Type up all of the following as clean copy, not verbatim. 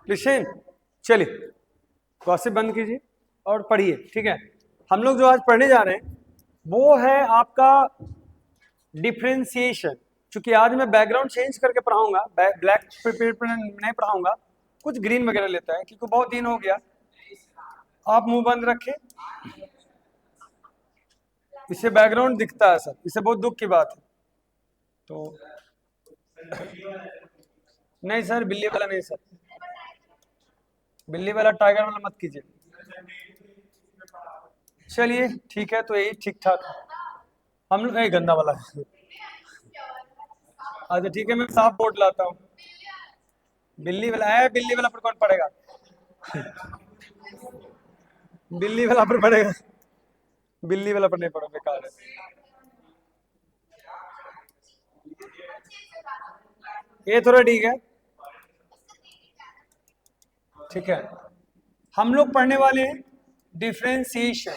Listen, चलिए gossip बंद कीजिए और पढ़िए। ठीक है, हम लोग जो आज पढ़ने जा रहे हैं वो है आपका डिफरेंशिएशन। क्योंकि आज मैं बैकग्राउंड चेंज करके पढ़ाऊंगा, ब्लैक पेपर पर नहीं पढ़ाऊंगा, कुछ ग्रीन वगैरह लेता है क्योंकि बहुत दिन हो गया। आप मुंह बंद रखें, इससे बैकग्राउंड दिखता है सर, इससे बहुत दुख की बात है। तो नहीं सर, बिल्ली वाला नहीं सर, बिल्ली वाला टाइगर वाला मत कीजिए। चलिए ठीक है, तो यही ठीक ठाक हम लोग, गंदा वाला है। अच्छा ठीक है, मैं साफ बोर्ड लाता हूँ। बिल्ली वाला है, बिल्ली वाला पर कौन पड़ेगा? बिल्ली वाला पर पड़ेगा, बिल्ली वाला पर नहीं पड़ा, बेकार है। ये थोड़ा ठीक है, ठीक है। हम लोग पढ़ने वाले हैं डिफरेंशिएशन।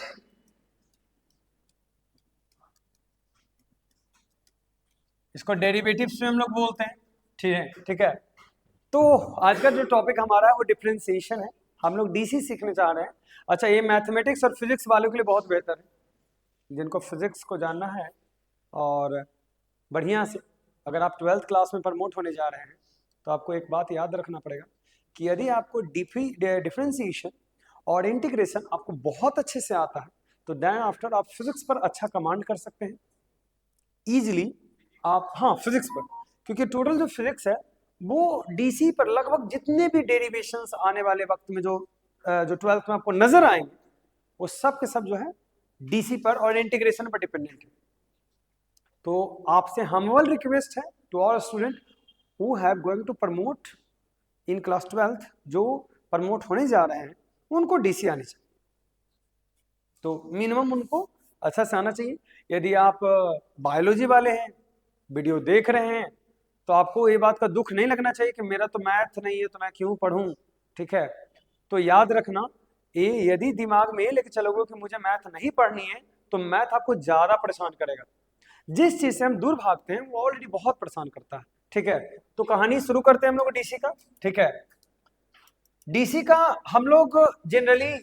इसको डेरिवेटिव्स में हम लोग बोलते हैं, ठीक है, ठीक है। तो आज का जो टॉपिक हमारा है वो डिफरेंशिएशन है। हम लोग डीसी सीखने चाह रहे हैं। अच्छा, ये मैथमेटिक्स और फिजिक्स वालों के लिए बहुत बेहतर है, जिनको फिजिक्स को जानना है और बढ़िया से। अगर आप 12th क्लास में प्रमोट होने जा रहे हैं तो आपको एक बात याद रखना पड़ेगा कि यदि आपको डिफरेंशिएशन और इंटीग्रेशन आपको बहुत अच्छे से आता है तो देन आफ्टर आप फिजिक्स पर अच्छा कमांड कर सकते हैं इजीली। आप, हाँ, फिजिक्स पर, क्योंकि टोटल जो फिजिक्स है वो डीसी पर लगभग जितने भी डेरिवेशंस आने वाले वक्त में जो 12th में आपको नजर आएंगे वो सब के सब जो है डीसी पर और इंटीग्रेशन पर डिपेंडेंट है। तो आपसे हम्बल रिक्वेस्ट है to all student who have going to promote in class 12th, जो प्रमोट होने जा रहे हैं उनको डीसी आनी चाहिए। तो मिनिमम उनको अच्छा से आना चाहिए। यदि आप बायोलॉजी वाले हैं, वीडियो देख रहे हैं, तो आपको ये बात का दुख नहीं लगना चाहिए कि मेरा तो मैथ नहीं है तो मैं क्यों पढ़ूं। ठीक है, तो याद रखना, ये यदि दिमाग में ये लेके चलोगे कि मुझे मैथ नहीं पढ़नी है तो मैथ आपको ज्यादा परेशान करेगा। जिस चीज से हम दूर भागते हैं वो ऑलरेडी बहुत परेशान करता है। ठीक है, तो कहानी शुरू करते हैं हम लोग डीसी का। ठीक है, डीसी का हम लोग जनरली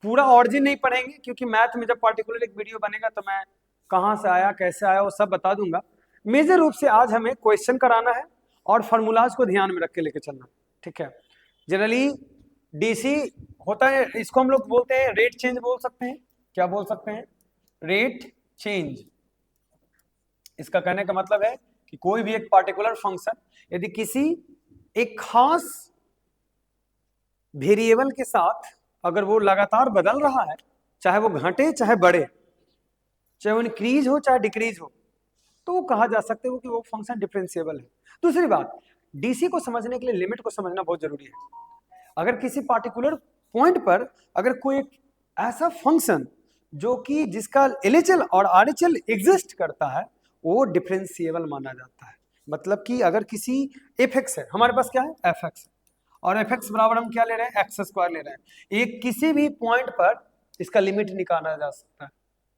पूरा ऑरिजिन नहीं पढ़ेंगे क्योंकि मैथ में जब पार्टिकुलर एक वीडियो बनेगा तो मैं कहाँ से आया कैसे आया वो सब बता दूंगा। मेजर रूप से आज हमें क्वेश्चन कराना है और फार्मूलाज को ध्यान में रख के लेके चलना। ठीक है, जनरली डीसी होता है, इसको हम लोग बोलते हैं रेट चेंज बोल सकते हैं। क्या बोल सकते हैं? Rate change. इसका कहने का मतलब है कि कोई भी एक पार्टिकुलर फंक्शन यदि किसी एक खास वेरिएबल के साथ अगर वो लगातार बदल रहा है, चाहे वो घटे चाहे बढ़े, चाहे वो इंक्रीज हो चाहे डिक्रीज हो, तो वो कहा जा सकता है कि वो फंक्शन डिफरेंशिएबल है। दूसरी बात, डीसी को समझने के लिए लिमिट को समझना बहुत जरूरी है। अगर किसी पार्टिकुलर पॉइंट पर अगर कोई एक ऐसा फंक्शन जो कि जिसका एलएचएल और आरएचएल एग्जिस्ट करता है वो डिफरेंशिएबल माना जाता है। मतलब कि अगर किसी एफ एक्स है, हमारे पास क्या है? एफ एक्स, और एफ एक्स बराबर हम क्या ले रहे हैं? एक्स स्क्वायर ले रहे हैं। एक किसी भी पॉइंट पर इसका लिमिट निकाला जा सकता है।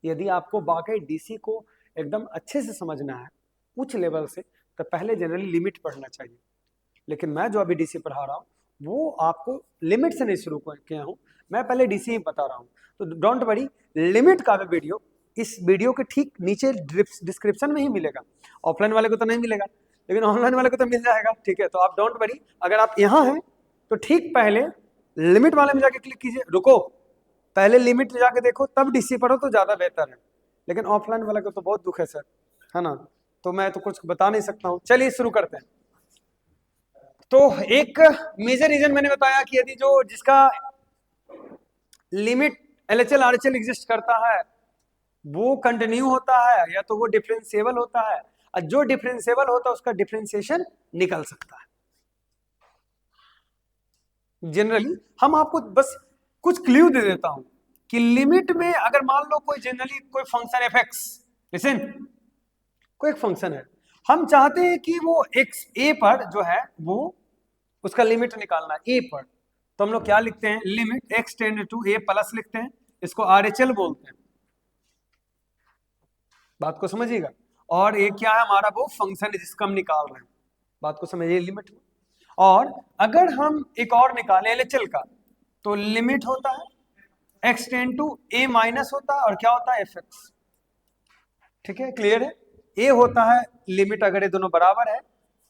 यदि आपको वाकई डीसी को एकदम अच्छे से समझना है उच्च लेवल से, तो पहले जनरली लिमिट पढ़ना चाहिए। लेकिन मैं जो अभी डीसी पढ़ा रहा हूँ वो आपको लिमिट से नहीं शुरू किया हूँ, मैं पहले डीसी ही बता रहा हूँ। तो डोंट वरी, लिमिट का भी वीडियो इस वीडियो के ठीक नीचे डिस्क्रिप्शन में ही मिलेगा। ऑफलाइन वाले को तो नहीं मिलेगा लेकिन ऑनलाइन वाले को तो मिल जाएगा। ठीक है, तो आप डोंट वरी, अगर आप यहाँ हैं तो ठीक पहले लिमिट वाले में जाके क्लिक कीजिए। रुको, पहले लिमिट जाके देखो तब डीसी पढ़ो तो ज्यादा बेहतर है। लेकिन ऑफलाइन वाले को तो बहुत दुख है सर, है ना, तो मैं तो कुछ बता नहीं सकता हूँ। चलिए शुरू करते हैं। तो एक मेजर रीजन मैंने बताया कि यदि जो जिसका लिमिट एलएचएल आरएचएल एग्जिस्ट करता है वो कंटिन्यू होता है या तो वो डिफरेंशिएबल होता है, और जो डिफरेंशिएबल होता है उसका डिफरेंशिएशन निकल सकता है। जनरली हम आपको बस कुछ क्लू दे देता हूं कि लिमिट में अगर मान लो कोई जनरली कोई फंक्शन एफ एक्स, लिसन, कोई एक फंक्शन है, हम चाहते हैं कि वो एक्स ए पर जो है वो उसका लिमिट निकालना है ए पर, तो हम लोग क्या लिखते हैं? Limit x tend to a plus लिखते हैं, इसको आरएचएल बोलते हैं। बात को समझिएगा। और ये क्या है? हमारा वो फंक्शन है जिसका हम निकाल रहे हैं। बात को समझिए, लिमिट। और अगर हम एक और निकालें एलएचएल का, तो लिमिट होता है x tend to a minus होता है और क्या होता है एफ एक्स। ठीक है, क्लियर है। a होता है लिमिट, अगर ये दोनों बराबर है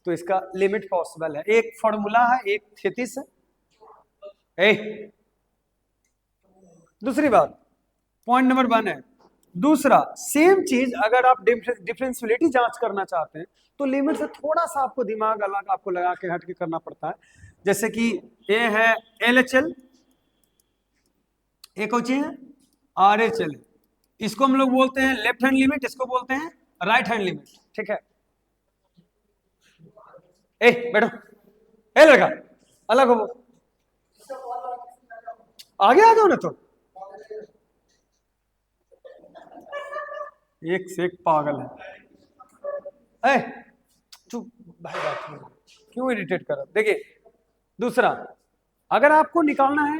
तो इसका लिमिट पॉसिबल है। एक फॉर्मूला है, एक थेसिस है। दूसरी बात, पॉइंट नंबर 1 है। दूसरा, सेम चीज अगर आप डिफरेंशियलिटी जांच करना चाहते हैं तो लिमिट से थोड़ा सा आपको दिमाग अलग आपको लगा के हट के करना पड़ता है। जैसे कि ए है एलएचएल, एक होती है आरएचएल, इसको हम लोग बोलते हैं लेफ्ट हैंड लिमिट, इसको बोलते हैं राइट हैंड लिमिट। ठीक है, ए बैठो, ए लड़का अलग हो, आगे आ जाओ ना। तो एक से एक पागल है। चुप भाई, बात क्यों इरिटेट कर रहा? देखिए, दूसरा, अगर आपको निकालना है,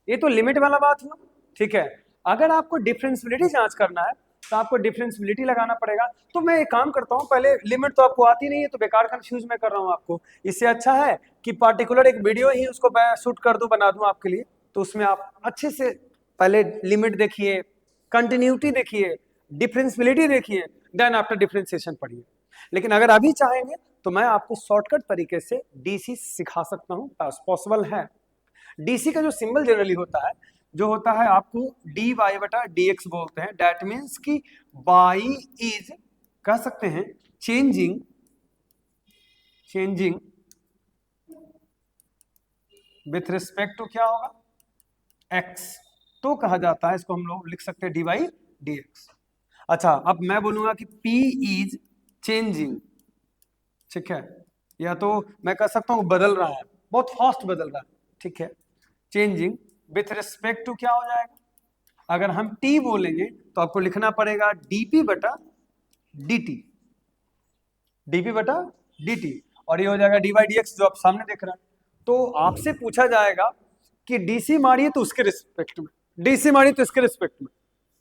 ये तो लिमिट वाला बात हुआ। ठीक है, अगर आपको डिफरेंशियलिटी जांच करना है तो आपको डिफरेंशियलिटी लगाना पड़ेगा। तो मैं एक काम करता हूं, पहले लिमिट तो आपको आती नहीं है तो बेकार कंफ्यूज मैं कर रहा हूं आपको। इससे अच्छा है कि पार्टिकुलर एक वीडियो ही उसको मैं शूट कर दूं, बना दूं आपके लिए, तो उसमें आप अच्छे से पहले लिमिट देखिए, कंटिन्यूटी देखिए, डिफरेंशियलिटी देखिए, देन आफ्टर डिफरेंशिएशन पढ़िए। लेकिन अगर अभी चाहेंगे तो मैं आपको शॉर्टकट तरीके से डीसी सिखा सकता हूं, पॉसिबल है। डीसी का जो सिंबल जनरली होता है, जो होता है आपको डी वाई बटा डी एक्स बोलते हैं। दैट मीन्स कि वाई इज, कह सकते हैं चेंजिंग विथ रिस्पेक्ट टू क्या होगा, एक्स, तो कहा जाता है, इसको हम लोग लिख सकते हैं डी वाई डी एक्स। अच्छा, अब मैं बोलूंगा कि P इज चेंजिंग, ठीक है, या तो मैं कह सकता हूं बदल रहा है, बहुत फास्ट बदल रहा है। ठीक है, चेंजिंग विथ रिस्पेक्ट टू क्या हो जाएगा, अगर हम T बोलेंगे तो आपको लिखना पड़ेगा dp बटा dt, dp बटा dt, और ये हो जाएगा dy dx जो आप सामने देख रहे हैं। तो आपसे पूछा जाएगा कि डीसी मारिए तो उसके रिस्पेक्ट में, डीसी मारिए तो इसके रिस्पेक्ट में।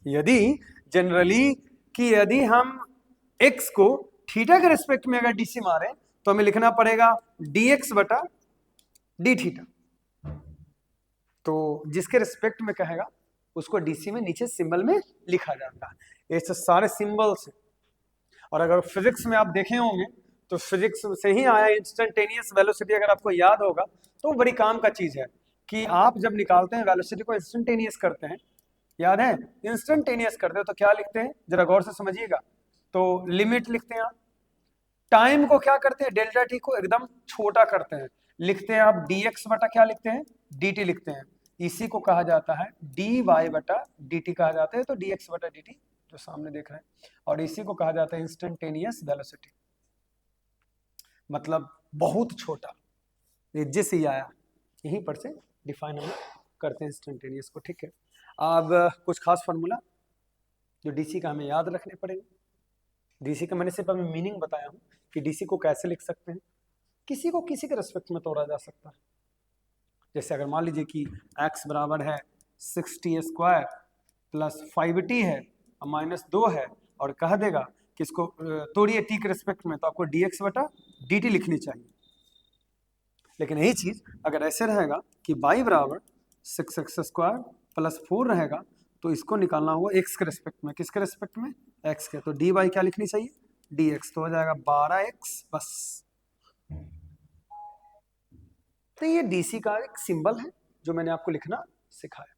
यदि जनरली कि यदि हम x को थीटा के रिस्पेक्ट में अगर डीसी मारे तो हमें लिखना पड़ेगा dx बटा डी थीटा। तो जिसके रिस्पेक्ट में कहेगा उसको डीसी में नीचे सिंबल में लिखा जाता है। ऐसे सारे सिंबल्स। और अगर फिजिक्स में आप देखे होंगे तो फिजिक्स से ही आया इंस्टेंटेनियस वेलोसिटी, अगर आपको याद होगा तो बड़ी काम का चीज है कि आप जब निकालते हैं वेलोसिटी को इंस्टेंटेनियस करते हैं, याद है इंस्टेंटेनियस करते हैं तो क्या लिखते हैं, जरा गौर से समझिएगा। तो लिमिट लिखते हैं आप, टाइम को क्या करते हैं, डेल्टा टी को एकदम छोटा करते हैं, लिखते हैं आप dx बटा क्या लिखते हैं, dt लिखते हैं। इसी को कहा जाता है dy बटा dt कहा जाता है। तो dx बटा dt जो सामने देख रहे हैं, और इसी को कहा जाता है इंस्टेंटेनियस वेलोसिटी, मतलब बहुत छोटा। ये जिस ही आया यहीं पर से डिफाइन हम करते हैं इंस्टेंटेनियस को। ठीक है, अब कुछ खास फार्मूला जो डीसी का हमें याद रखने पड़ेंगे। डीसी का मैंने सिर्फ अभी मीनिंग बताया हूं कि डीसी को कैसे लिख सकते हैं। किसी को किसी के रिस्पेक्ट में तोड़ा जा सकता है। जैसे अगर मान लीजिए कि x बराबर है 6t स्क्वायर प्लस 5t है और माइनस 2 है, और कह देगा कि इसको तोड़िए t के रिस्पेक्ट में, तो आपको dx बटा dt लिखनी चाहिए। लेकिन यही चीज अगर ऐसे रहेगा कि y बराबर 6x स्क्वायर प्लस 4 रहेगा, तो इसको निकालना होगा x के रिस्पेक्ट में। किसके रिस्पेक्ट में, x के। तो dy क्या लिखनी चाहिए, dx, तो हो जाएगा 12x बस। तो ये डीसी का एक सिंबल है जो मैंने आपको लिखना सिखाया।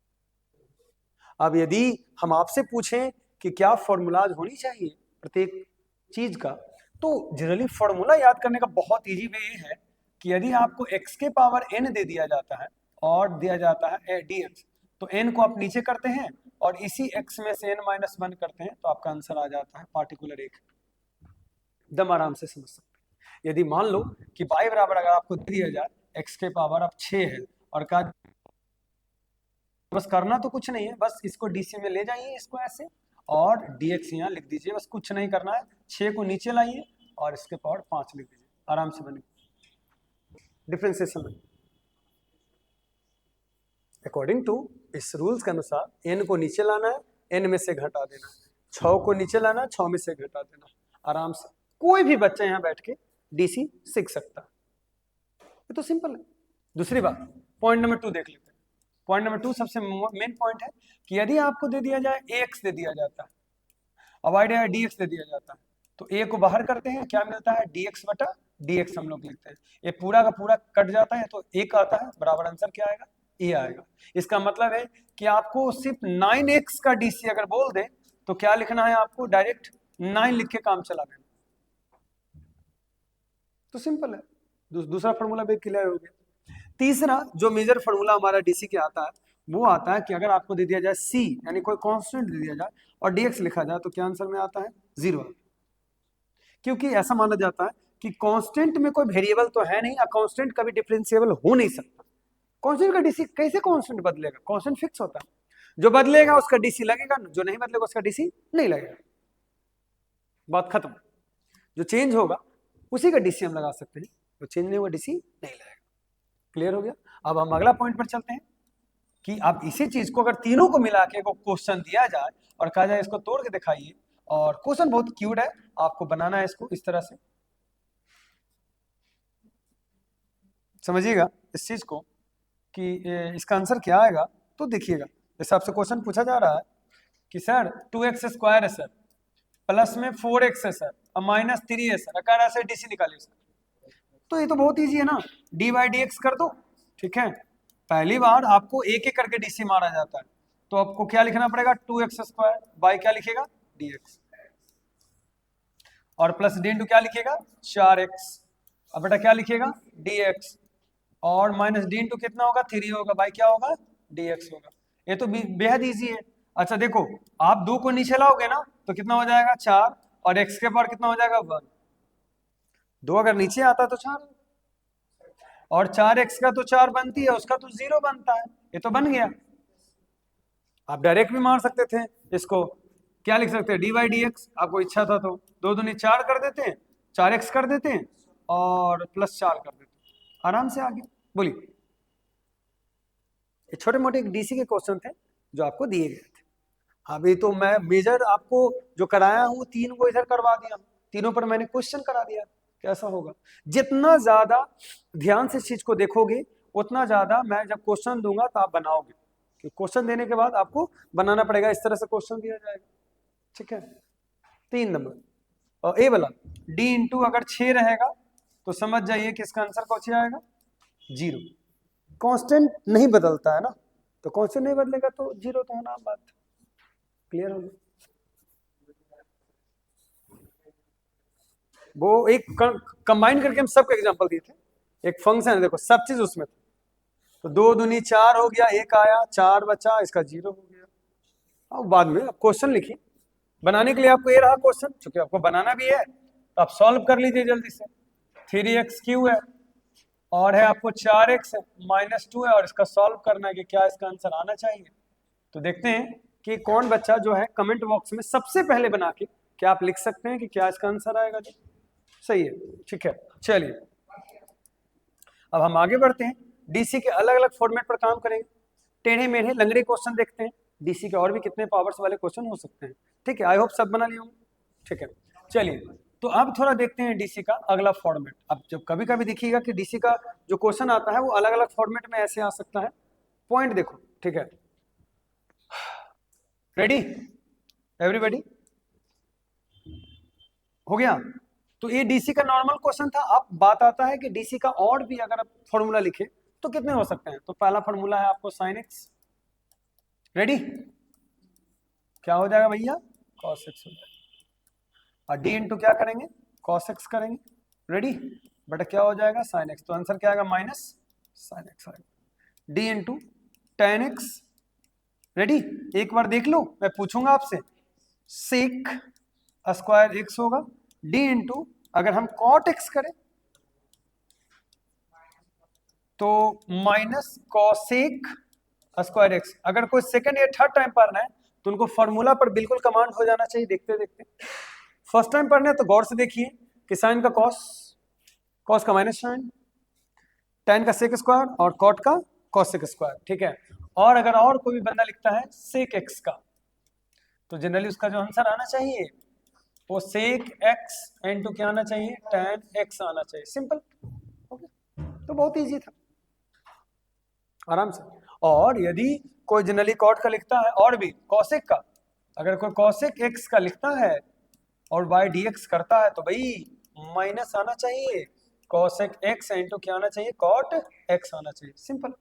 अब यदि हम आपसे पूछें कि क्या फॉर्मूलाज होनी चाहिए प्रत्येक चीज का, तो जनरली फॉर्मूला याद करने का बहुत इजी वे ये है कि यदि आपको x के पावर n दे दिया जाता है और दिया जाता है dx, तो n को आप नीचे करते हैं और इसी x में से n माइनस 1 करते हैं, तो आपका आंसर आ जाता है पार्टिकुलर एक। एकदम आराम से समझ सकते हैं। यदि मान लो कि y बराबर अगर आपको दिया जाए x के पावर अब 6 है, और का बस करना तो कुछ नहीं है, बस इसको डीसी में ले जाइए इसको ऐसे, और dx यहाँ लिख दीजिए, बस कुछ नहीं करना है। 6 को नीचे लाइए और इसके पावर 5 लिख दीजिए, आराम से बनेगा डिफरेंशिएशन में। अकॉर्डिंग टू इस रूल्स के अनुसार n को नीचे लाना है, n में से घटा देना है, 6 को नीचे लाना है, 6 में से घटा देना। आराम से कोई भी बच्चा यहाँ बैठ के डीसी सीख सकता है। ये तो सिंपल है। दूसरी बात, पॉइंट नंबर 2 देख लेते हैं। पॉइंट नंबर 2 सबसे मेन पॉइंट है कि यदि आपको दे दिया जाए ax दे दिया जाता है और y dx दे दिया जाता है, तो a को बाहर करते हैं, क्या मिलता है dx बटा dx हम लोग लिखते हैं। ये पूरा का पूरा कट जाता है तो एक आता है, बराबर आंसर क्या आएगा, a आएगा। इसका मतलब है कि आपको सिर्फ 9x का dc अगर बोल दे तो क्या लिखना है, आपको डायरेक्ट 9 लिख के काम चला देना। तो सिंपल है, दूसरा फॉर्मूला भी क्लियर हो गया। तीसरा जो मेजर फॉर्मूला हमारा डीसी के आता है वो आता है कि अगर आपको दे दिया जाए c यानी कोई कांस्टेंट दे दिया जाए और dx लिखा जाए तो क्या आंसर में आता है, 0। क्योंकि ऐसा माना जाता है कि कांस्टेंट में कोई वेरिएबल तो है नहीं, कांस्टेंट कभी डिफरेंशिएबल हो नहीं सकता। कांस्टेंट का डीसी कैसे कांस्टेंट बदलेगा, कांस्टेंट फिक्स होता है, जो बदलेगा उसका डीसी लगेगा, जो नहीं बदलेगा उसका डीसी नहीं लगेगा, बात खत्म। जो चेंज होगा उसी का डीसी हम लगा सकते हैं, जो चेंज नहीं होगा डीसी नहीं लगेगा। क्लियर हो गया। अब हम अगला पॉइंट पर चलते हैं कि आप इसी चीज को अगर तीनों को मिला के क्वेश्चन दिया जाए और कहा जाए इसको तोड़ के दिखाइए, और क्वेश्चन बहुत क्यूट है, आपको बनाना है इसको इस तरह से, समझिएगा इस चीज को कि इसका आंसर क्या आएगा। तो देखिएगा, जैसे आपसे क्वेश्चन पूछा जा रहा है कि सर 2x² है सर, प्लस में 4x है सर और -3 है सर, अगर ऐसे डीसी निकालिए सर, तो ये तो बहुत इजी है ना, डी बाई डी एक्स कर दो। ठीक है, पहली बार आपको एक एक करके डीसी मारा जाता है, तो आपको क्या लिखना पड़ेगा, 2x² बाई क्या लिखेगा, dx, और प्लस डी इंटू क्या लिखेगा, 4x, अब बेटा क्या लिखेगा, dx, और माइनस डी इंटू कितना होगा, 3 होगा, बाई क्या होगा, dx होगा। ये तो बेहद इजी है। अच्छा देखो, आप 2 को नीचे लाओगे ना तो कितना हो जाएगा, 4, और x के पावर कितना हो जाएगा, 1। 2 अगर नीचे आता तो 4, और 4x का तो 4 बनती है, उसका तो 0 बनता है, ये तो बन गया। आप डायरेक्ट भी मार सकते थे इसको, क्या लिख सकते हैं, डी बाई डी एक्स, आपको इच्छा था तो 2 दूनी 4 कर देते हैं, 4x कर देते हैं और प्लस 4 कर देते हैं, आराम से आगे। बोलिए, ये छोटे मोटे डीसी के क्वेश्चन थे जो आपको दिए गए थे। अभी तो मैं मेजर आपको जो कराया हूँ 3 को इधर करवा दिया, तीनों पर मैंने क्वेश्चन करा दिया। कैसा होगा, जितना ज्यादा ध्यान से इस चीज को देखोगे उतना ज्यादा मैं जब क्वेश्चन दूंगा तो आप बनाओगे, क्योंकि क्वेश्चन देने के बाद आपको बनाना पड़ेगा, इस तरह से क्वेश्चन दिया जाएगा। ठीक है, 3 नंबर और ए वाला डी इंटू अगर 6 रहेगा तो समझ जाइए कि इसका आंसर कौन आएगा, 0। कांस्टेंट नहीं बदलता है ना, तो कांस्टेंट नहीं बदलेगा तो 0 तो होना बात। क्लियर हो गया। वो एक कंबाइन करके हम सबका एग्जांपल दिए थे, एक फंक्शन है देखो, सब चीज उसमें था, तो 2 दूनी 4 हो गया, 1 आया, 4 बचा, इसका 0 हो गया। अब बाद में आप क्वेश्चन लिखिए, बनाने के लिए आपको ये रहा क्वेश्चन, चूंकि आपको बनाना भी है तो आप सॉल्व कर लीजिए जल्दी से। 3x³ है और है आपको 4x है, -2 है, और इसका सॉल्व करना है कि क्या इसका आंसर आना चाहिए। तो देखते हैं कि कौन बच्चा जो है कमेंट बॉक्स में सबसे पहले बना के क्या आप लिख सकते हैं कि क्या इसका आंसर आएगा। जी सही है, ठीक है। चलिए अब हम आगे बढ़ते हैं, डीसी के अलग अलग फॉर्मेट पर काम करेंगे, टेढ़े मेढ़े लंगड़े क्वेश्चन देखते हैं, डीसी के और भी कितने पावर्स वाले क्वेश्चन हो सकते हैं। ठीक है, आई होप सब बना लिए होंगे। ठीक है, चलिए तो अब थोड़ा देखते हैं डीसी का अगला फॉर्मेट। अब जब कभी कभी देखिएगा कि डीसी का जो क्वेश्चन आता है वो अलग अलग फॉर्मेट में ऐसे आ सकता है। पॉइंट देखो, ठीक है, रेडी एवरीबॉडी, हो गया। तो ये डीसी का नॉर्मल क्वेश्चन था। अब बात आता है कि डीसी का और भी अगर आप फॉर्मूला लिखे तो कितने हो सकते हैं। तो पहला फॉर्मूला है आपको sin x, रेडी, क्या हो जाएगा भैया, cos x हो जाएगा, और d इंटू क्या करेंगे, cos x करेंगे, रेडी, बटा क्या हो जाएगा sin x, तो आंसर क्या आएगा, माइनस sin x आएगा, d into tan x, ready. एक बार देख लो, मैं पूछूंगा आपसे, sec स्क्वायर x होगा, d इंटू अगर हम cot x करें तो माइनस cosec स्क्वायर x। अगर कोई सेकंड या थर्ड टाइम पढ़ना है तो उनको फॉर्मूला पर बिल्कुल कमांड हो जाना चाहिए देखते देखते। फर्स्ट टाइम पढ़ना है तो गौर से देखिए कि साइन का कॉस, कॉस का माइनस साइन, tan का सेक स्क्वायर और कॉट का कॉसेक स्क्वायर। ठीक है, और अगर और कोई भी बंदा लिखता है सेक x का तो जनरली उसका जो आंसर आना चाहिए वो सेक x इंटू क्या आना चाहिए, tan x आना चाहिए, सिंपल। ओके, तो बहुत इजी था, आराम से। और यदि कोई जनरली कॉट का लिखता है और भी कॉसेक का, अगर कोई कॉसेक एक्स का लिखता है और वाई डी एक्स करता है तो भाई माइनस आना चाहिए, कॉसेक एक्स इंटू क्या आना चाहिए, कॉट एक्स आना चाहिए। सिंपल,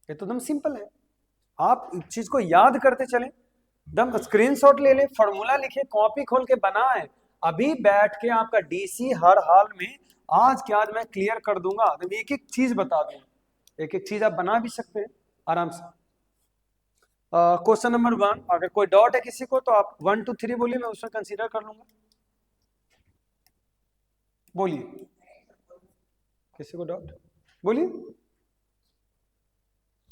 ये तो एकदम सिंपल है। आप इस चीज को याद करते चले, एकदम स्क्रीनशॉट ले ले, फॉर्मूला लिखे, कॉपी खोल के बनाए, अभी बैठ के आपका डीसी हर हाल में आज के आज मैं क्लियर कर दूंगा, एक एक चीज बता दूंगा, एक एक चीज आप बना भी सकते हैं आराम से। क्वेश्चन नंबर 1, अगर कोई डाउट है किसी को तो आप 1 2 3 बोलिए, मैं उसमें कंसीडर कर लूंगा। बोलिए, किसी को डाउट बोलिए।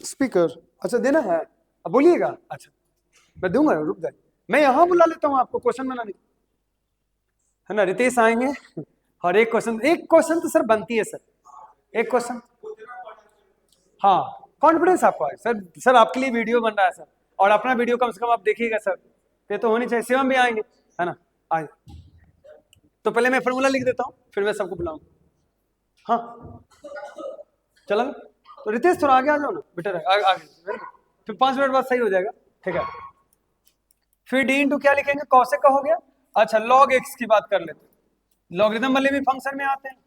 स्पीकर अच्छा देना है, अब बोलिएगा। अच्छा मैं दूंगा, रुक जाए, मैं यहां बुला लेता हूं आपको क्वेश्चन बनाने, है ना। रितेश आएंगे और एक क्वेश्चन तो सर बनती है सर, एक क्वेश्चन। हाँ कॉन्फिडेंस आपको है सर, सर आपके लिए वीडियो बन रहा है सर, और अपना वीडियो कम से कम आप देखिएगा सर, ये तो होनी चाहिए। शिवम भी आएंगे, है ना, आए। तो पहले मैं फॉर्मूला लिख देता हूँ, फिर मैं सबको बुलाऊंगा। हाँ चलो, तो रितेश थोड़ा आगे आ जाओ ना बेटा, आगे, फिर 5 मिनट बाद सही हो जाएगा, ठीक है। फिर डी इंटू क्या लिखेंगे, कॉसेक का हो गया। अच्छा लॉग एक्स की बात कर लेते हैं, लॉगरिथम वाले भी फंक्शन में आते हैं,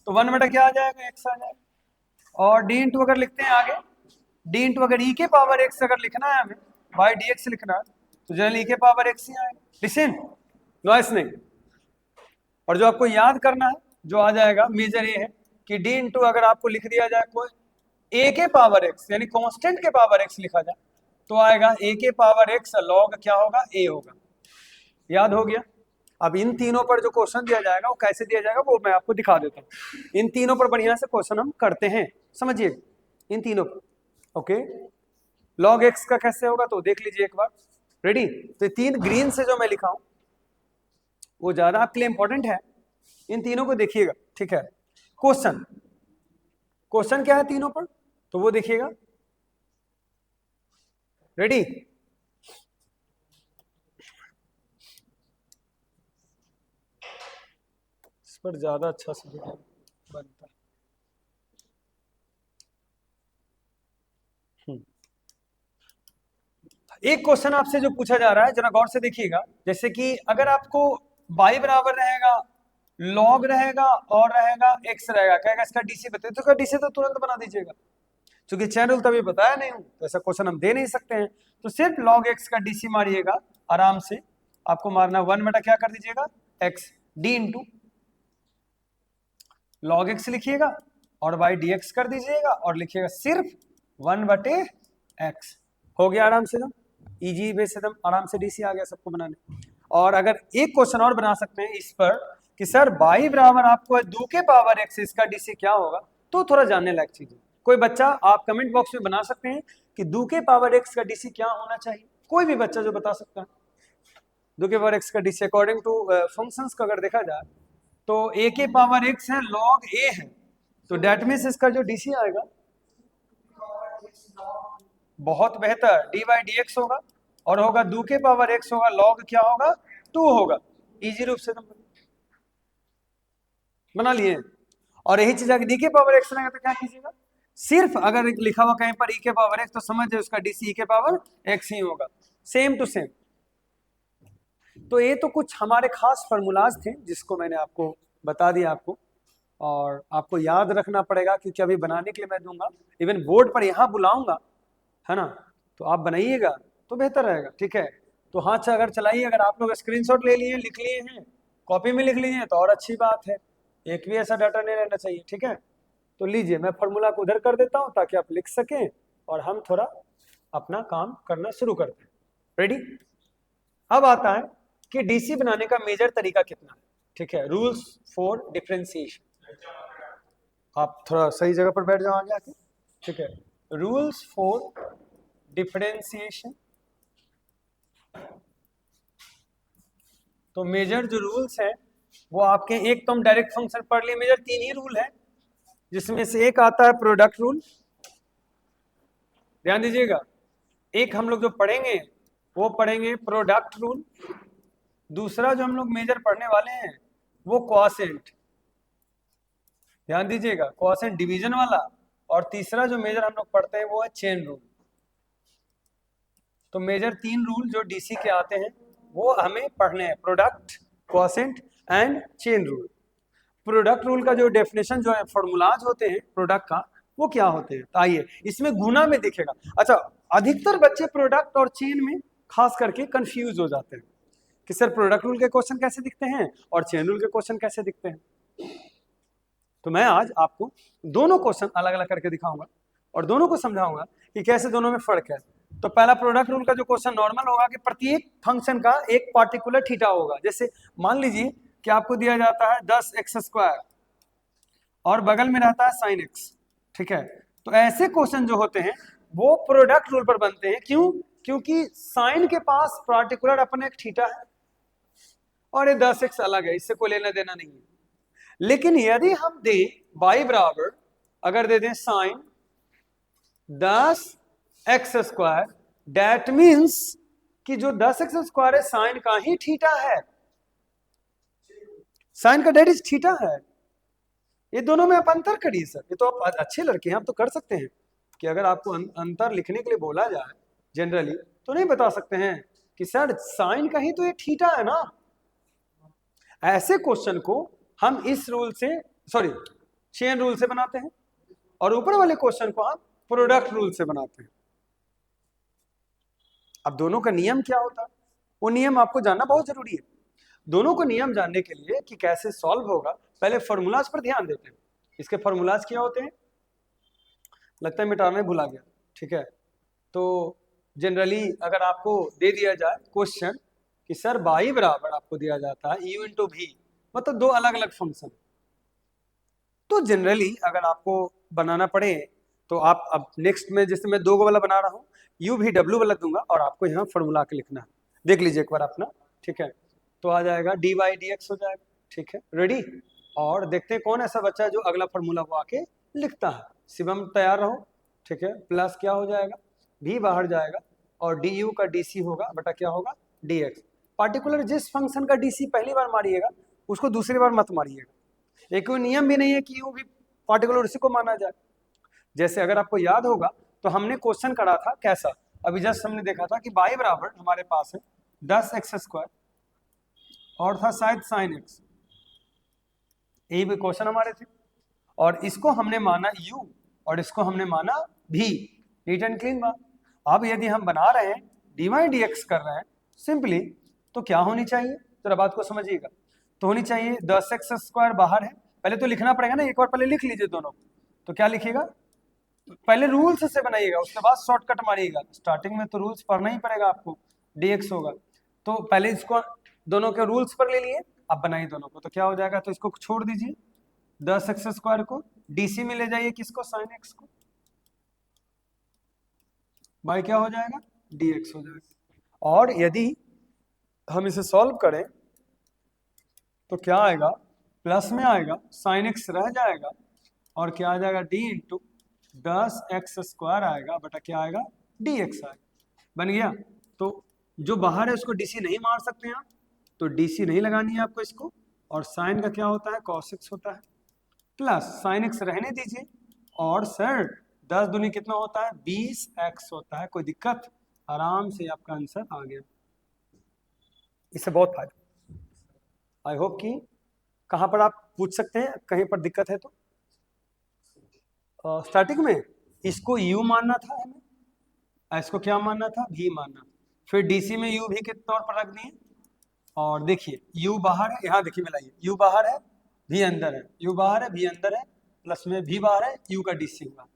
तो 1 बटा क्या आ जाएगा, एक्स आ जाएगा। और डी इंटू अगर लिखते हैं आगे, डी इंटू अगर ई के पावर एक्स अगर लिखना है हमें, बाई डी एक्स लिखना है, तो जनरली ई के पावर एक्स ही आएगा। लिसन, नॉइस नहीं। और जो आपको याद करना है, जो आ जाएगा मेजर ये है कि डी इंटू अगर आपको लिख दिया जाए कोई ए के पावर एक्स, यानी कांस्टेंट के पावर एक्स लिखा जाए, तो आएगा ए के पावर एक्स लॉग क्या होगा, ए होगा। याद हो गया। अब इन तीनों पर जो क्वेश्चन दिया जाएगा वो कैसे दिया जाएगा वो मैं आपको दिखा देता हूँ। इन तीनों पर बढ़िया से क्वेश्चन हम करते हैं, समझिए इन तीनों पर। ओके, लॉग एक्स का कैसे होगा तो देख लीजिए एक बार। रेडी, तो ये 3 ग्रीन से जो मैं लिखा हूं वो ज्यादा आपके लिए इंपॉर्टेंट है, इन तीनों को देखिएगा, ठीक है। क्वेश्चन क्या है तीनों पर, तो वो देखिएगा। रेडी, इस पर ज्यादा अच्छा से बनता है। एक क्वेश्चन आपसे जो पूछा जा रहा है जरा गौर से देखिएगा, जैसे कि अगर आपको y बराबर रहेगा, log रहेगा और रहेगा x रहेगा, कहेगा इसका डीसी बताइए, तो डीसी तो तुरंत बना दीजिएगा, क्योंकि चैन रूल तभी बताया नहीं हूं तो ऐसा क्वेश्चन हम दे नहीं सकते हैं। तो सिर्फ log x का डीसी मारिएगा आराम से, आपको मारना 1 बटा क्या कर दीजिएगा, x d into log x लिखिएगा और y dx कर दीजिएगा और लिखिएगा सिर्फ 1 बटे x। हो गया आराम से, इजी वे से एकदम आराम से डीसी आ गया सबको बनाने। और अगर एक क्वेश्चन और बना सकते हैं इस पर कि सर y बराबर आपको 2 के पावर x, इसका डीसी क्या होगा, तो थोड़ा जानने लायक चीज है। कोई बच्चा आप कमेंट बॉक्स में बना सकते हैं कि 2 के पावर x का डीसी क्या होना चाहिए, कोई भी बच्चा जो बता सकता है 2 के पावर x का डीसी अकॉर्डिंग टू फंक्शंस का अगर देखा जाए तो a के पावर x है, log a है, तो डेट मीन्स इसका जो डीसी आएगा बहुत बेहतर dy dx होगा, और होगा 2 के पावर x होगा, log क्या होगा 2 होगा। इजी रूप से बना लिए। और यही चीज अगर d के पावर x रहेगा तो क्या कीजिएगा, सिर्फ अगर लिखा हुआ कहीं पर e के पावर x तो समझ जाए उसका डीसी e के पावर x ही होगा, सेम टू सेम। तो ये तो कुछ हमारे खास फॉर्मूलाज थे जिसको मैंने आपको बता दिया आपको, और आपको याद रखना पड़ेगा क्योंकि अभी बनाने के लिए मैं दूंगा, इवन बोर्ड पर यहाँ बुलाऊंगा, है ना, तो आप बनाइएगा तो बेहतर रहेगा, ठीक है। तो हाथ से अगर चलाइए, अगर आप लोग स्क्रीनशॉट ले लिए, लिख लिए हैं, कॉपी में लिख लीजिए तो और अच्छी बात है, एक भी ऐसा डाटा नहीं रहना चाहिए, ठीक है। तो लीजिए मैं फॉर्मूला को उधर कर देता हूँ ताकि आप लिख सकें और हम थोड़ा अपना काम करना शुरू करते हैं। रेडी, अब आता है कि डीसी बनाने का मेजर तरीका कितना है, ठीक है। रूल्स फॉर डिफरेंशिएशन, आप थोड़ा सही जगह पर बैठ जाओ आगे आके, ठीक है। रूल्स फॉर डिफरेंशिएशन, तो मेजर जो रूल्स हैं वो आपके, एक तो हम डायरेक्ट फंक्शन पढ़ लिए, मेजर 3 ही रूल है, जिसमें से एक आता है प्रोडक्ट रूल, ध्यान दीजिएगा। एक हम लोग जो पढ़ेंगे वो पढ़ेंगे प्रोडक्ट रूल, दूसरा जो हम लोग मेजर पढ़ने वाले हैं वो क्वॉशेंट, ध्यान दीजिएगा, क्वोशिएंट डिवीजन वाला, और तीसरा जो मेजर हम लोग पढ़ते हैं वो है चेन रूल। तो मेजर 3 रूल जो डीसी के आते हैं वो हमें पढ़ने हैं, product, quotient and chain rule. Product rule का जो डेफिनेशन जो है, फॉर्मूलाज होते हैं प्रोडक्ट का, वो क्या होते हैं? तो आइए, इसमें गुना में दिखेगा। अच्छा, अधिकतर बच्चे प्रोडक्ट और चेन में खास करके कंफ्यूज हो जाते हैं कि सर प्रोडक्ट रूल के क्वेश्चन कैसे दिखते हैं और चेन रूल के क्वेश्चन कैसे दिखते हैं। तो मैं आज आपको दोनों क्वेश्चन अलग अलग करके दिखाऊंगा और दोनों को समझाऊंगा कि कैसे दोनों में फर्क है। तो पहला प्रोडक्ट रूल का जो क्वेश्चन नॉर्मल होगा कि प्रत्येक फंक्शन का एक पार्टिकुलर थीटा होगा। जैसे मान लीजिए कि आपको दिया जाता है 10x² और बगल में रहता है sin x, ठीक है। तो ऐसे क्वेश्चन जो होते हैं वो प्रोडक्ट रूल पर बनते हैं। क्यों? क्योंकि साइन के पास पार्टिकुलर अपना एक थीटा है और ये 10x अलग है, इससे कोई लेना देना नहीं है। लेकिन यदि हम दे y बराबर, अगर दे दें साइन 10x², दैट मीन्स कि जो 10x² है साइन का ही थीटा है, साइन का डेट इज थीटा है। ये दोनों में आप अंतर करिए सर, ये तो आप अच्छे लड़के हैं, आप तो कर सकते हैं कि अगर आपको अंतर लिखने के लिए बोला जाए जनरली तो नहीं बता सकते हैं कि सर साइन का ही तो ये थीटा है ना। ऐसे क्वेश्चन को हम इस रूल से, सॉरी चेन रूल से बनाते हैं और ऊपर वाले क्वेश्चन को हम प्रोडक्ट रूल से बनाते हैं। अब दोनों का नियम क्या होता है वो नियम आपको जानना बहुत जरूरी है। दोनों को नियम जानने के लिए कि कैसे सॉल्व होगा, पहले फॉर्मूलाज पर ध्यान देते हैं। इसके फॉर्मूलाज क्या होते हैं, लगता है मिटाने भुला गया, ठीक है। तो जनरली अगर आपको दे दिया जाए क्वेश्चन कि सर y बराबर आपको दिया जाता है u इंटू v, मतलब दो अलग अलग फंक्शन, तो जनरली अगर आपको बनाना पड़े तो आप अब नेक्स्ट में, जैसे मैं 2 वाला बना रहा हूँ, u v w वाला दूंगा और आपको यहाँ फॉर्मूला के लिखना है। देख लीजिए एक बार अपना, ठीक है। तो आ जाएगा dy dx हो जाएगा, ठीक है, रेडी। और देखते हैं कौन ऐसा बच्चा है जो अगला फॉर्मूला को आके लिखता है। शिवम तैयार रहो, ठीक है। प्लस क्या हो जाएगा, v बाहर जाएगा और du का dc होगा बटा क्या होगा dx। पार्टिकुलर जिस फंक्शन का dc पहली बार मारिएगा उसको दूसरी बार मत मारिएगा। एक कोई नियम भी नहीं है कि u भी पार्टिकुलर उसी को माना जाए। जैसे अगर आपको याद होगा तो हमने क्वेश्चन करा था कैसा, अभी जस्ट हमने देखा था कि y बराबर हमारे पास है 10x² और था शायद sin x, यही भी क्वेश्चन हमारे थे। और इसको हमने माना u और इसको हमने माना v, नीट एंड क्लीन बात। अब यदि हम बना रहे हैं dy dx कर रहे हैं सिंपली, तो क्या होनी चाहिए, जरा बात को समझिएगा। तो होनी चाहिए 10x² बाहर है, पहले तो लिखना पड़ेगा ना, एक बार पहले लिख लीजिए दोनों। तो क्या लिखिएगा, पहले रूल्स से बनाइएगा उसके बाद शॉर्टकट मारिएगा। स्टार्टिंग में तो रूल्स पढ़ना ही पड़ेगा आपको, dx होगा। तो पहले इसको दोनों के रूल्स पर ले लिए, अब बनाइए दोनों को, तो क्या हो जाएगा, तो इसको छोड़ दीजिए 10x² को, dc में ले जाइए किसको, sin x को, बाई क्या हो जाएगा dx हो जाएगा। और यदि हम इसे सॉल्व करें तो क्या आएगा, प्लस में आएगा, sin x रह जाएगा और क्या आ जाएगा d इंटू 10x² आएगा बटा क्या आएगा dx आएगा। बन गया। तो जो बाहर है उसको dc नहीं मार सकते आप, तो dc नहीं लगानी है आपको इसको, और sin का क्या होता है cos x होता है, प्लस sin x रहने दीजिए। और सर 10 दूनी कितना होता है 20x होता है, कोई दिक्कत, आराम से आपका आंसर आ गया। इससे बहुत फायदा। आई होप कि कहाँ पर आप पूछ सकते हैं कहीं पर दिक्कत है तो। स्टार्टिंग में इसको u मानना था हमें, इसको क्या मानना था v मानना, फिर dc में u भी के तौर पर रख दिए। और देखिए u बाहर है, यहाँ देखिए मिलाइए, u बाहर है v अंदर है, u बाहर है v अंदर है, प्लस में v बाहर है u का dc हुआ,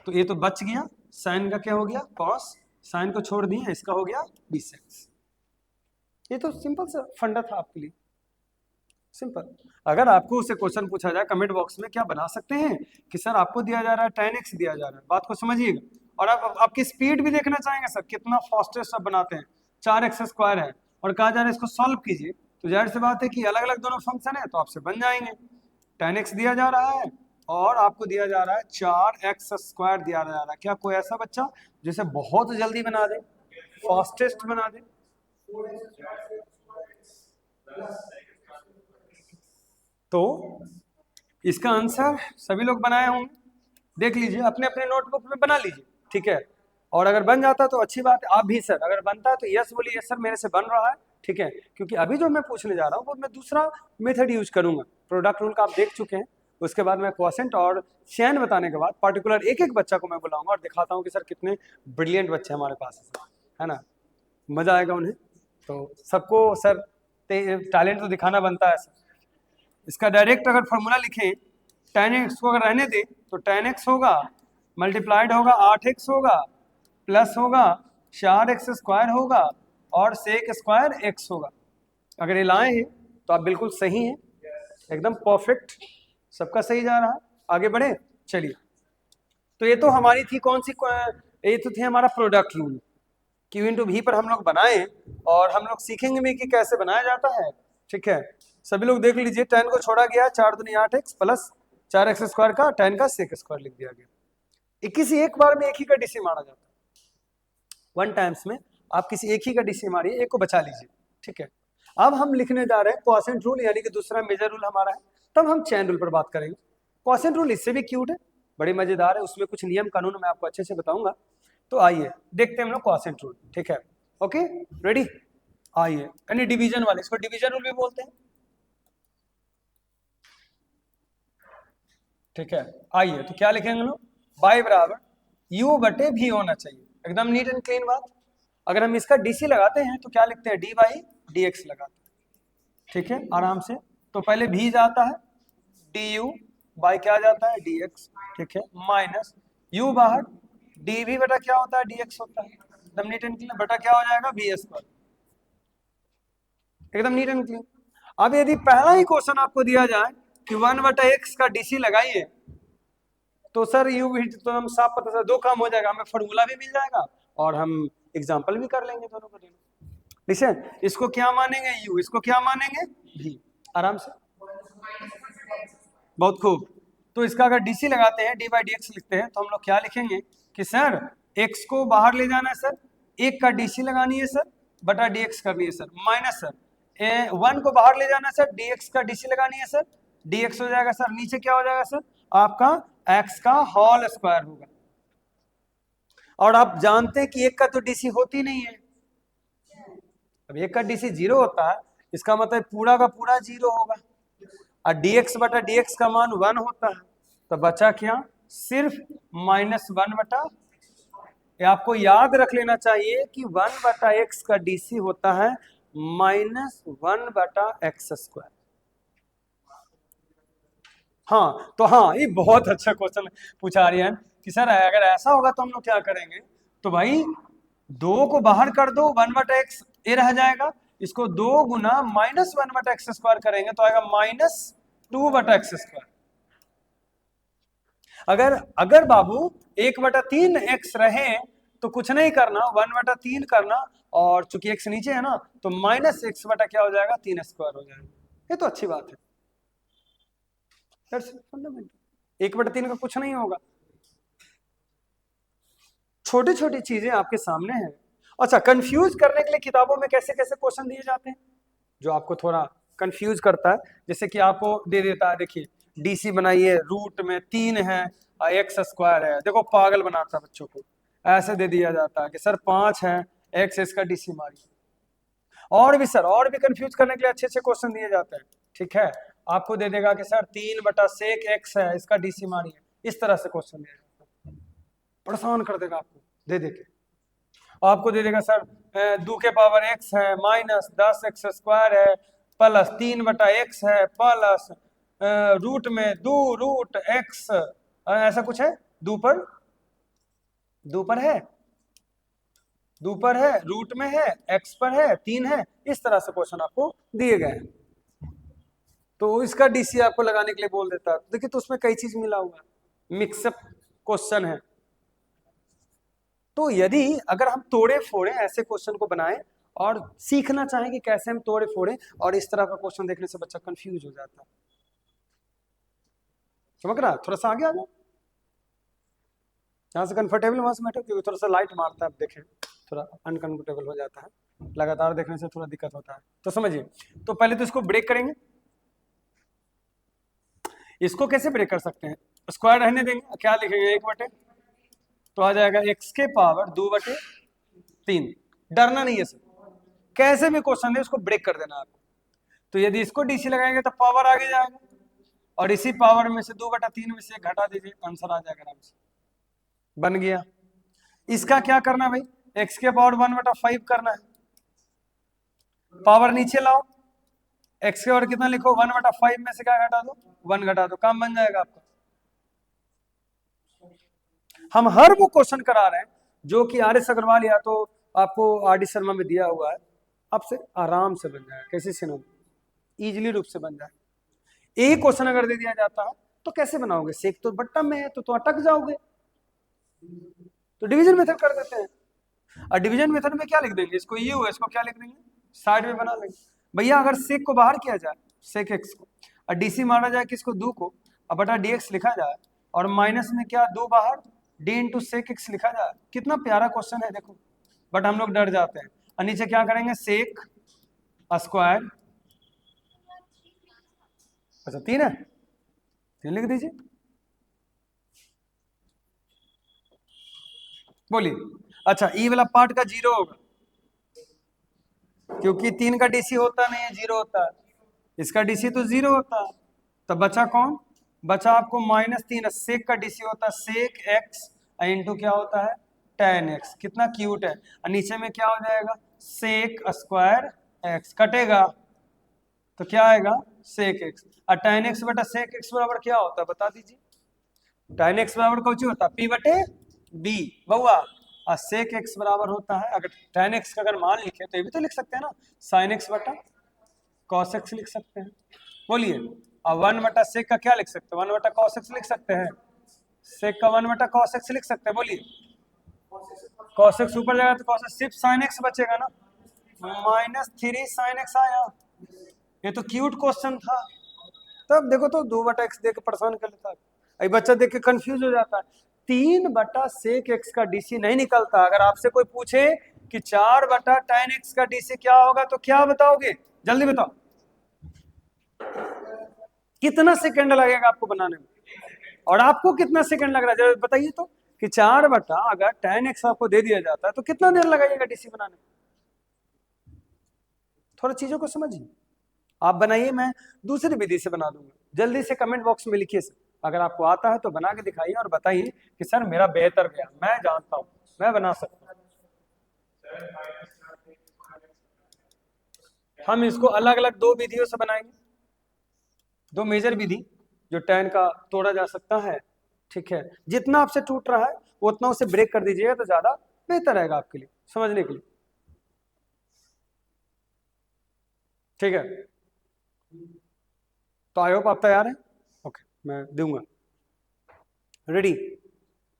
तो ये तो बच गया। साइन का क्या हो गया cos, साइन को छोड़ दिए, इसका हो गया 20x। ये तो सिंपल सा फंडा था आपके लिए, सिंपल। अगर आपको उससे क्वेश्चन पूछा जाए कमेंट बॉक्स में क्या बना सकते हैं कि सर आपको दिया जा रहा है 10x दिया जा रहा है, बात को समझिएगा। और आप आपकी स्पीड भी देखना चाहेंगे सर कितना फास्टेस्ट सब बनाते हैं, 4x² है और कहा जा रहा है इसको सॉल्व कीजिए, तो जाहिर सी बात है कि अलग अलग दोनों फंक्शन है तो आपसे बन जाएंगे। 10x दिया जा रहा है और आपको दिया जा रहा है 4x² दिया जा रहा है। क्या कोई ऐसा बच्चा जिसे बहुत जल्दी बना दे, फास्टेस्ट बना दे? तो इसका आंसर सभी लोग बनाए होंगे, देख लीजिए अपने अपने नोटबुक में बना लीजिए, ठीक है। और अगर बन जाता तो अच्छी बात है, आप भी सर अगर बनता है तो यस बोलिए, यस सर मेरे से बन रहा है, ठीक है। क्योंकि अभी जो मैं पूछने जा रहा हूँ वो मैं दूसरा मेथड यूज करूंगा। प्रोडक्ट रूल का आप देख चुके हैं, उसके बाद मैं क्वोशेंट और चैन बताने के बाद पर्टिकुलर एक एक बच्चा को मैं बुलाऊंगा और दिखाता हूँ कि सर कितने ब्रिलियंट बच्चे हमारे पास है ना, मजा आएगा उन्हें। तो सबको सर टैलेंट तो दिखाना बनता है सर। इसका डायरेक्ट अगर फॉर्मूला लिखें, tan x को अगर रहने दें तो tan x होगा मल्टीप्लाइड होगा 8x होगा प्लस होगा 4x स्क्वायर होगा और सेक स्क्वायर x होगा। अगर ये लाए हैं तो आप बिल्कुल सही हैं, एकदम परफेक्ट, सबका सही जा रहा है। आगे बढ़े, चलिए। तो ये तो हमारी थी कौन सी, ये तो थी हमारा प्रोडक्ट रूल, Q इंटू भी पर हम लोग बनाए और हम लोग सीखेंगे भी कि कैसे बनाया जाता है, ठीक है। सभी लोग देख लीजिए, tan को छोड़ा गया, 4 दूनी 8x प्लस 4x स्क्वायर का tan का सेक स्क्वायर लिख दिया गया। किसी एक बार में एक ही का डीसी मारा जाता है, वन टाइम्स में आप किसी एक ही का डीसी मारिए, एक को बचा लीजिए, ठीक है। अब हम लिखने जा रहे हैं क्वोशेंट रूल, यानी कि दूसरा मेजर रूल हमारा है, तब हम चैन रूल पर बात करेंगे। क्वोशेंट रूल इससे भी क्यूट है, बड़ी मजेदार है, उसमें कुछ नियम कानून मैं आपको अच्छे से बताऊंगा। तो आइए देखते हैं हम लोग क्वोशेंट रूल, ठीक है। ओके, रेडी, आइए। यानी डिवीजन वाले, इसको डिवीजन रूल भी बोलते हैं, ठीक है। आइए तो क्या लिखेंगे हम लोग, बाई बराबर u बटे भी होना चाहिए, एकदम नीट एंड क्लीन बात। अगर हम इसका डीसी लगाते हैं तो क्या लिखते हैं, डी बाई डी एक्स लगाते हैं, ठीक है, आराम से। तो पहले भी जाता है डी यू बाई क्या जाता है डी एक्स, ठीक है, माइनस यू बाहर डी भी बटा क्या होता है डी एक्स होता है, एकदम नीट एंड क्लीन, बटा क्या हो जाएगा बी स्क्वायर, एकदम नीट एंड क्लीन। अब यदि पहला ही क्वेश्चन आपको दिया जाए कि 1/x का डीसी लगाइए, तो सर यू भी तो हम साफ पता चला, दो काम हो जाएगा, हमें फॉर्मूला भी मिल जाएगा और हम एग्जांपल भी कर लेंगे दोनों को दोनों। लिसन, इसको क्या मानेंगे यू, इसको क्या मानेंगे भी, आराम से, बहुत खूब। तो इसका अगर डीसी लगाते हैं, डी बाई डी एक्स लिखते हैं, तो हम लोग क्या लिखेंगे कि सर एक्स को बाहर ले जाना है सर, एक का डीसी लगानी है सर, बटा डी एक्स करनी है सर, माइनस सर 1 को बाहर ले जाना है सर, डी एक्स का डीसी लगानी है सर, डी एक्स हो जाएगा सर, नीचे क्या हो जाएगा सर आपका एक्स का होल स्क्वायर होगा। और आप जानते हैं कि एक का तो डीसी होती नहीं है, अब एक का डीसी 0 होता है, इसका मतलब पूरा का पूरा 0 होगा, और dx बटा dx का मान 1 होता है, तो बचा क्या सिर्फ -1 बटा, ये आपको याद रख लेना चाहिए कि 1 बटा एक्स का डीसी होता है -1 बटा एक्स स्क्वायर। हाँ तो हाँ, ये बहुत अच्छा क्वेश्चन पूछा रही है कि सर अगर ऐसा होगा तो हम लोग क्या करेंगे, तो भाई 2 को बाहर कर दो, 1 बटा एक्स ये रह जाएगा, इसको 2 गुना -1 बटा एक्स स्क्वायर करेंगे तो आएगा -2 बटा एक्स स्क्वायर। अगर बाबू 1/3 एक्स रहे तो कुछ नहीं करना, 1/3 करना, और चूंकि एक्स नीचे है ना तो -x बटा क्या हो जाएगा 3 स्क्वायर हो जाएगा। ये तो अच्छी बात है, 1/3 का कुछ नहीं होगा, छोटी छोटी चीजें आपके सामने हैं। अच्छा, कंफ्यूज करने के लिए किताबों में कैसे कैसे क्वेश्चन दिए जाते हैं जो आपको थोड़ा कंफ्यूज करता है, जैसे कि आपको दे देता है, देखिए डीसी बनाइए, रूट में 3 है एक्स स्क्वायर है, देखो पागल बनाता है बच्चों को, ऐसे दे दिया जाता है कि सर 5 है एक्स, इसका डीसी मारिए। और भी सर, और भी कंफ्यूज करने के लिए अच्छे अच्छे क्वेश्चन दिए जाते हैं, ठीक है। आपको दे देगा कि सर 3 बटा सेक एक्स है, इसका डीसी मारिए, इस तरह से क्वेश्चन दिया जाता है, परेशान कर देगा आपको दे दे के। आपको दे देगा सर 2 के पावर एक्स है माइनस 10 एक्स स्क्वायर है प्लस 3 बटा एक्स है प्लस रूट में 2 रूट एक्स, ऐसा कुछ है, दो पर है, रूट में है, एक्स पर है, 3 है, इस तरह से क्वेश्चन आपको दिए गए हैं। तो इसका डीसी आपको लगाने के लिए बोल देता है, देखिए तो उसमें कई चीज मिला हुआ है, मिक्सअप क्वेश्चन है। तो यदि अगर हम तोड़े फोड़े ऐसे क्वेश्चन को बनाएं और सीखना चाहें कि कैसे हम तोड़े फोड़े, और इस तरह का क्वेश्चन देखने से बच्चा कंफ्यूज हो जाता है, समझ रहा है, थोड़ा सा आगे आ जाओ, जहां से कंफर्टेबल वहां से बैठो, क्योंकि थोड़ा सा लाइट मारता है, आप देखें थोड़ा अनकंफर्टेबल हो जाता है, लगातार देखने से थोड़ा दिक्कत होता है, तो समझिए। तो पहले तो इसको ब्रेक करेंगे, इसको कैसे ब्रेक कर सकते हैं? स्क्वायर रहने देंगे, क्या लिखेंगे 1/, तो आ जाएगा x के पावर 2/3। डरना नहीं है सर, कैसे भी क्वेश्चन है उसको ब्रेक कर देना आपको। तो यदि इसको डीसी लगाएंगे तो पावर आगे जाएगा, और इसी पावर में से 2/3 में से घटा दीजिए, आंसर आ जाएगा आराम से, बन गया। इसका क्या करना भाई, x के पावर 1/5 करना है, पावर नीचे लाओ, x के पावर कितना लिखो, 1/5 में से क्या घटा दो, 1 घटा दो, काम बन जाएगा आपका। हम हर वो क्वेश्चन करा रहे हैं जो कि RS अग्रवाल या तो आपको RD शर्मा में दिया हुआ है, आपसे आराम से बन जाएगा, कैसे सिनो इजीली रूप से बन जाए। एक क्वेश्चन अगर दे दिया जाता है तो कैसे बनाओगे, सेक तो बट्टा में है तो अटक जाओगे, तो डिवीजन मेथड कर देते हैं। और डिवीजन मेथड में क्या लिख देंगे, इसको यू है, इसको क्या लिख देंगे, साइड में बना लेंगे। भैया अगर सेक को बाहर किया जाए, सेक एक्स को, और डीसी मारा जाए किसको, दो को, और बटा डीएक्स लिखा जाए, और माइनस में क्या, दो बाहर, डी इंटू सेक एक्स लिखा जाए, कितना प्यारा क्वेश्चन है देखो। बट हम लोग डर जाते हैं, और नीचे क्या करेंगे, सेक स्क्वायर, अच्छा 3 है, 3 लिख दीजिए, बोलिए। अच्छा ई वाला पार्ट का 0 होगा, क्योंकि 3 का डीसी होता नहीं है, 0 होता है, इसका डीसी तो 0 होता है, तो बचा कौन, बचा आपको -3, सेक का डीसी होता है सेक एक्स इंटू क्या होता है, tan x, कितना क्यूट है। और नीचे में क्या हो जाएगा, सेक स्क्वायर एक्स, कटेगा तो क्या आएगा, सेक एक्स, और tan x बटा सेक एक्स बराबर क्या होता है बता दीजिए, tan x बराबर कौन सी होता है, p बटे b बउआ, और सेक एक्स बराबर होता है, अगर tan x का अगर मान लिखे तो ये भी तो लिख सकते हैं ना, sin x बटा cos x लिख सकते हैं, बोलिए। और 1 बटा सेक का क्या लिख सकते हैं, 1 बटा cos x लिख सकते हैं, सेक का 1 बटा cos x लिख सकते हैं, बोलिए। cos x ऊपर जाएगा तो cos x, सिर्फ sin x बचेगा ना, -3 sin x आया, ये तो क्यूट क्वेश्चन था। तब देखो तो 2/x देख के परेशान कर लेता है, अभी बच्चा देख के कंफ्यूज हो जाता है। 3 बटा सेक x का डीसी नहीं निकलता। अगर आपसे कोई पूछे कि 4 बटा tan x का डीसी क्या होगा तो क्या बताओगे, जल्दी बताओ, कितना सेकंड लगेगा आपको बनाने में, और आपको कितना सेकंड लग रहा है जरा बताइए तो, कि 4 बटा अगर tan x आपको दे दिया जाता है तो कितना देर लगाइएगा डीसी बनाने में, थोड़ा चीजों को समझिए। आप बनाइए, मैं दूसरी विधि से बना दूंगा, जल्दी से कमेंट बॉक्स में लिखिए, अगर आपको आता है तो बना के दिखाइए और बताइए कि सर मेरा बेहतर गया, मैं जानता हूं, मैं बना सकता हूं। हम इसको अलग अलग 2 विधियों से बनाएंगे, 2 मेजर विधि जो tan का तोड़ा जा सकता है, ठीक है, जितना आपसे टूट रहा है उतना उसे ब्रेक कर दीजिएगा तो ज्यादा बेहतर रहेगा आपके लिए समझने के लिए, ठीक है। तो आई होप आप तैयार हैं, ओके मैं दूंगा, रेडी,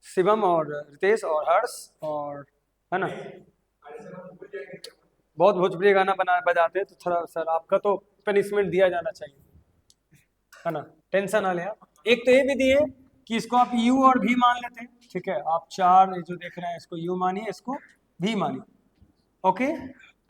शिवम और रितेश और हर्ष और, है ना, बहुत भोजपुरी गाना बजाते हैं तो थोड़ा सर आपका तो पनिशमेंट दिया जाना चाहिए, है ना, टेंशन ना ले आप। एक तो ये विधि है कि इसको आप u और v मान लेते हैं, ठीक है, आप 4 जो देख रहे हैं इसको u मानिए, इसको v मानिए, ओके।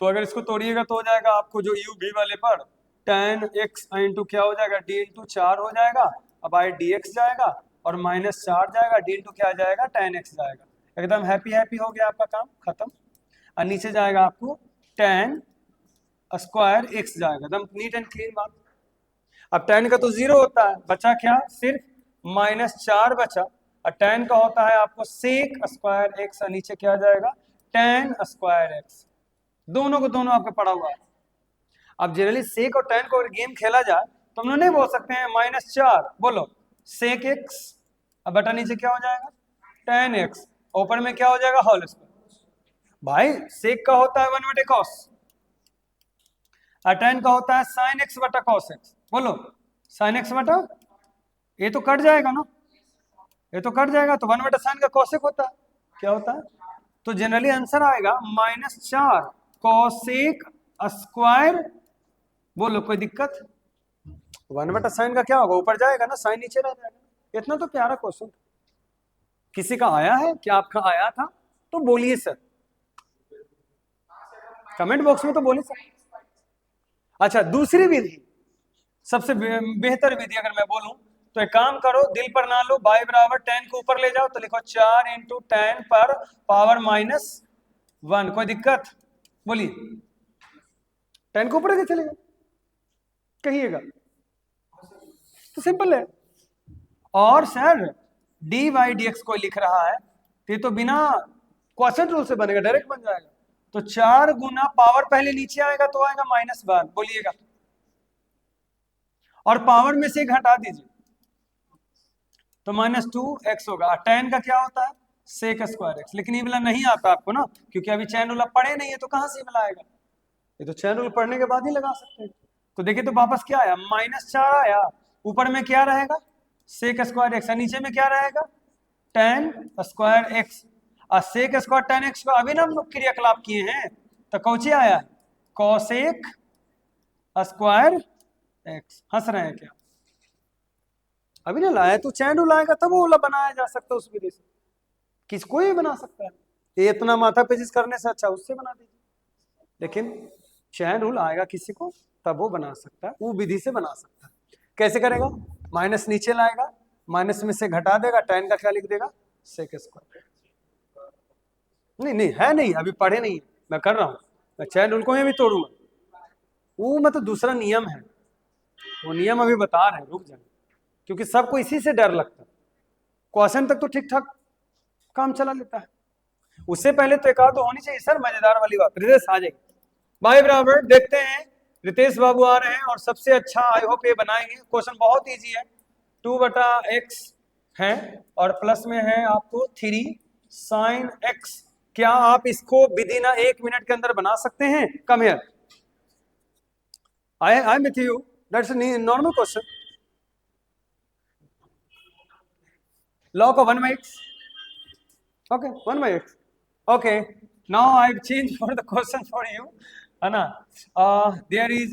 तो अगर इसको तोड़िएगा तो हो जाएगा आपको जो u v वाले पर tan x इंटू क्या हो जाएगा, d इंटू 4 हो जाएगा, अब आई dx जाएगा, और -4 जाएगा, d इंटू क्या जाएगा, tan x जाएगा, एकदम हैप्पी हैप्पी हो गया आपका काम खत्म। और नीचे जाएगा आपको tan स्क्वायर x जाएगा, एकदम नीट एंड क्लीन बात। अब tan का तो 0 होता है, बचा क्या, सिर्फ -4 बचा, और tan का होता है आपको सेक स्क्वायर एक्स, और नीचे क्या जाएगा, tan स्क्वायर एक्स, दोनों को दोनों आपका पड़ा हुआ है। अब जनरली सेक और tan को अगर गेम खेला जाए तो हम लोग नहीं बोल सकते हैं -4, बोलो सेक एक्स, अब बटा नीचे क्या हो जाएगा, tan एक्स, ऊपर में क्या हो जाएगा, होल स्क्वायर। भाई सेक का होता है 1 बटे कॉस, और tan का होता है साइन एक्स बटा कॉस एक्स, बोलो साइन एक्स बटा, ये तो कट जाएगा ना, ये तो कट जाएगा, तो 1 बटा साइन का कॉसेक होता है, क्या होता है, तो जनरली आंसर आएगा -4 कॉसेक स्क्वायर, बोलो कोई दिक्कत, 1 बटा साइन का क्या होगा, ऊपर जाएगा ना, साइन नीचे रह जाएगा। इतना तो प्यारा क्वेश्चन, किसी का आया है क्या, आपका आया था तो बोलिए सर, कमेंट बॉक्स में तो बोलिए सर। अच्छा दूसरी विधि, सबसे बेहतर विधि अगर मैं बोलूं तो एक काम करो, दिल पर ना लो, y बराबर 10 को ऊपर ले जाओ, तो लिखो 4 इंटू 10 पर पावर -1। कोई दिक्कत? बोलिए, 10 को ऊपर लेके चलेगा, कहिएगा तो सिंपल है। और sir d y d x कोई लिख रहा है तो ये तो बिना क्वोशिएंट रूल से बनेगा, डायरेक्ट बन जाएगा। तो 4 गुना पावर पहले नीचे आएगा तो आएगा -1, बोलिएगा, और पावर में से घटा दीजिए तो -2x होगा। 10 का क्या होता है? Sec square x। लेकिन ये वाला नहीं आता आपको ना, क्योंकि अभी चैन रूल पढ़े नहीं है, तो कहां से वाला आएगा? ये तो चैन रूल पढ़ने के बाद ही लगा सकते हैं। तो देखिए तो वापस क्या आया, -4 आया, ऊपर में क्या रहेगा? सेक स्क्वायर x, नीचे में क्या रहेगा? tan square x। और सेक स्क्वायर tan x को अभी ना हम लोग क्रियाकलाप किए हैं, तो कौची आया? Cosec square x। हंस रहे हैं क्या? अभी ना लाया, तो चैन रूल आएगा तब वो बनाया जा सकता है उस विधि से, किसको ही बना सकता है। ये इतना माथा पेचिस करने से अच्छा उससे बना दीजिए, लेकिन चैन रूल आएगा किसी को तब वो बना सकता है, वो विधि से बना सकता है। कैसे करेगा? माइनस नीचे लाएगा, माइनस में से घटा देगा, tan का क्या लिख देगा? Sec square. नहीं है नहीं, अभी पढ़े नहीं, मैं कर रहा हूँ, मैं चैन रूल को ही भी तोड़ूंगा। वो मतलब दूसरा नियम है, वो नियम अभी बता रहे हैं, रुक जाए, क्योंकि सबको इसी से डर लगता है। क्वेश्चन तक तो ठीक ठाक काम चला लेता है, उससे पहले तो एक आध होनी चाहिए सर मजेदार वाली बात। रितेश आ जाएगी, भाई बराबर देखते हैं, रितेश बाबू आ रहे हैं और सबसे अच्छा आई होप ये बनाएंगे। क्वेश्चन बहुत इजी है, 2/x है और प्लस में है आपको 3 sin x। क्या आप इसको विधि ना 1 मिनट के अंदर बना सकते हैं? Come here, I am with you, that's normal question. log of 1/x, okay, 1/x, okay, now I've changed for the question for you, है ना? There is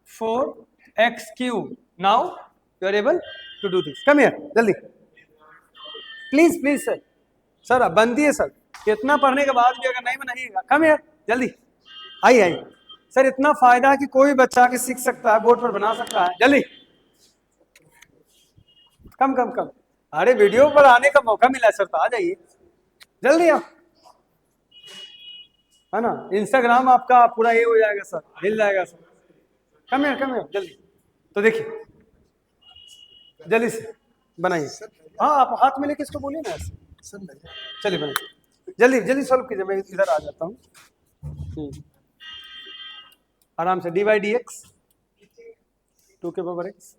4x cube, now you are able to do this, come here जल्दी please please sir, sir बनती है sir, इतना पढ़ने के बाद भी अगर नहीं बनाइएगा, कम हियर जल्दी, आई सर, इतना फायदा है कि कोई बच्चा के सीख सकता है, बोर्ड पर बना सकता है, जल्दी कम कम कम। अरे वीडियो पर आने का मौका मिला सर, तो आ जाइए जल्दी आप, है ना? इंस्टाग्राम आपका पूरा ये हो जाएगा सर, हिल जाएगा सर, कम हियर जल्दी। तो देखिए जल्दी से बनाइए, हाँ आप हाथ में लेके इसको बोलिए ना ऐसे, चलिए बनाइए, जल्दी जल्दी सॉल्व कीजिए, मैं इधर आ जाता हूँ आराम से। dy/dx 2 के पावर x,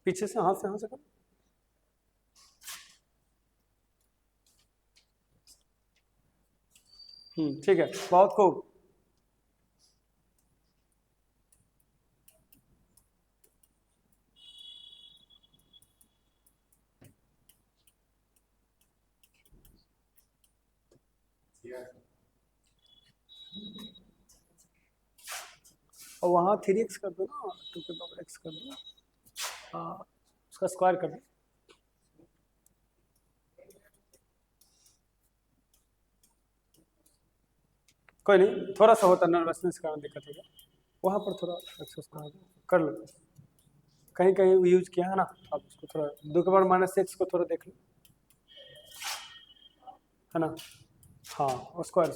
पीछे से हाथ से कर, ठीक है, बहुत खूब। और वहाँ 3x कर दो ना, 2 के पावर x कर दो, उसका स्क्वायर कर दो, कोई नहीं, थोड़ा सा होता नर्वसनेस का दिक्कत होगा, वहाँ पर थोड़ा एक्सरसाइज कर लो, कहीं कहीं यूज किया है ना, आप उसको थोड़ा 2 के पावर -6 को थोड़ा देख लो, है ना? हाँ स्क्वायर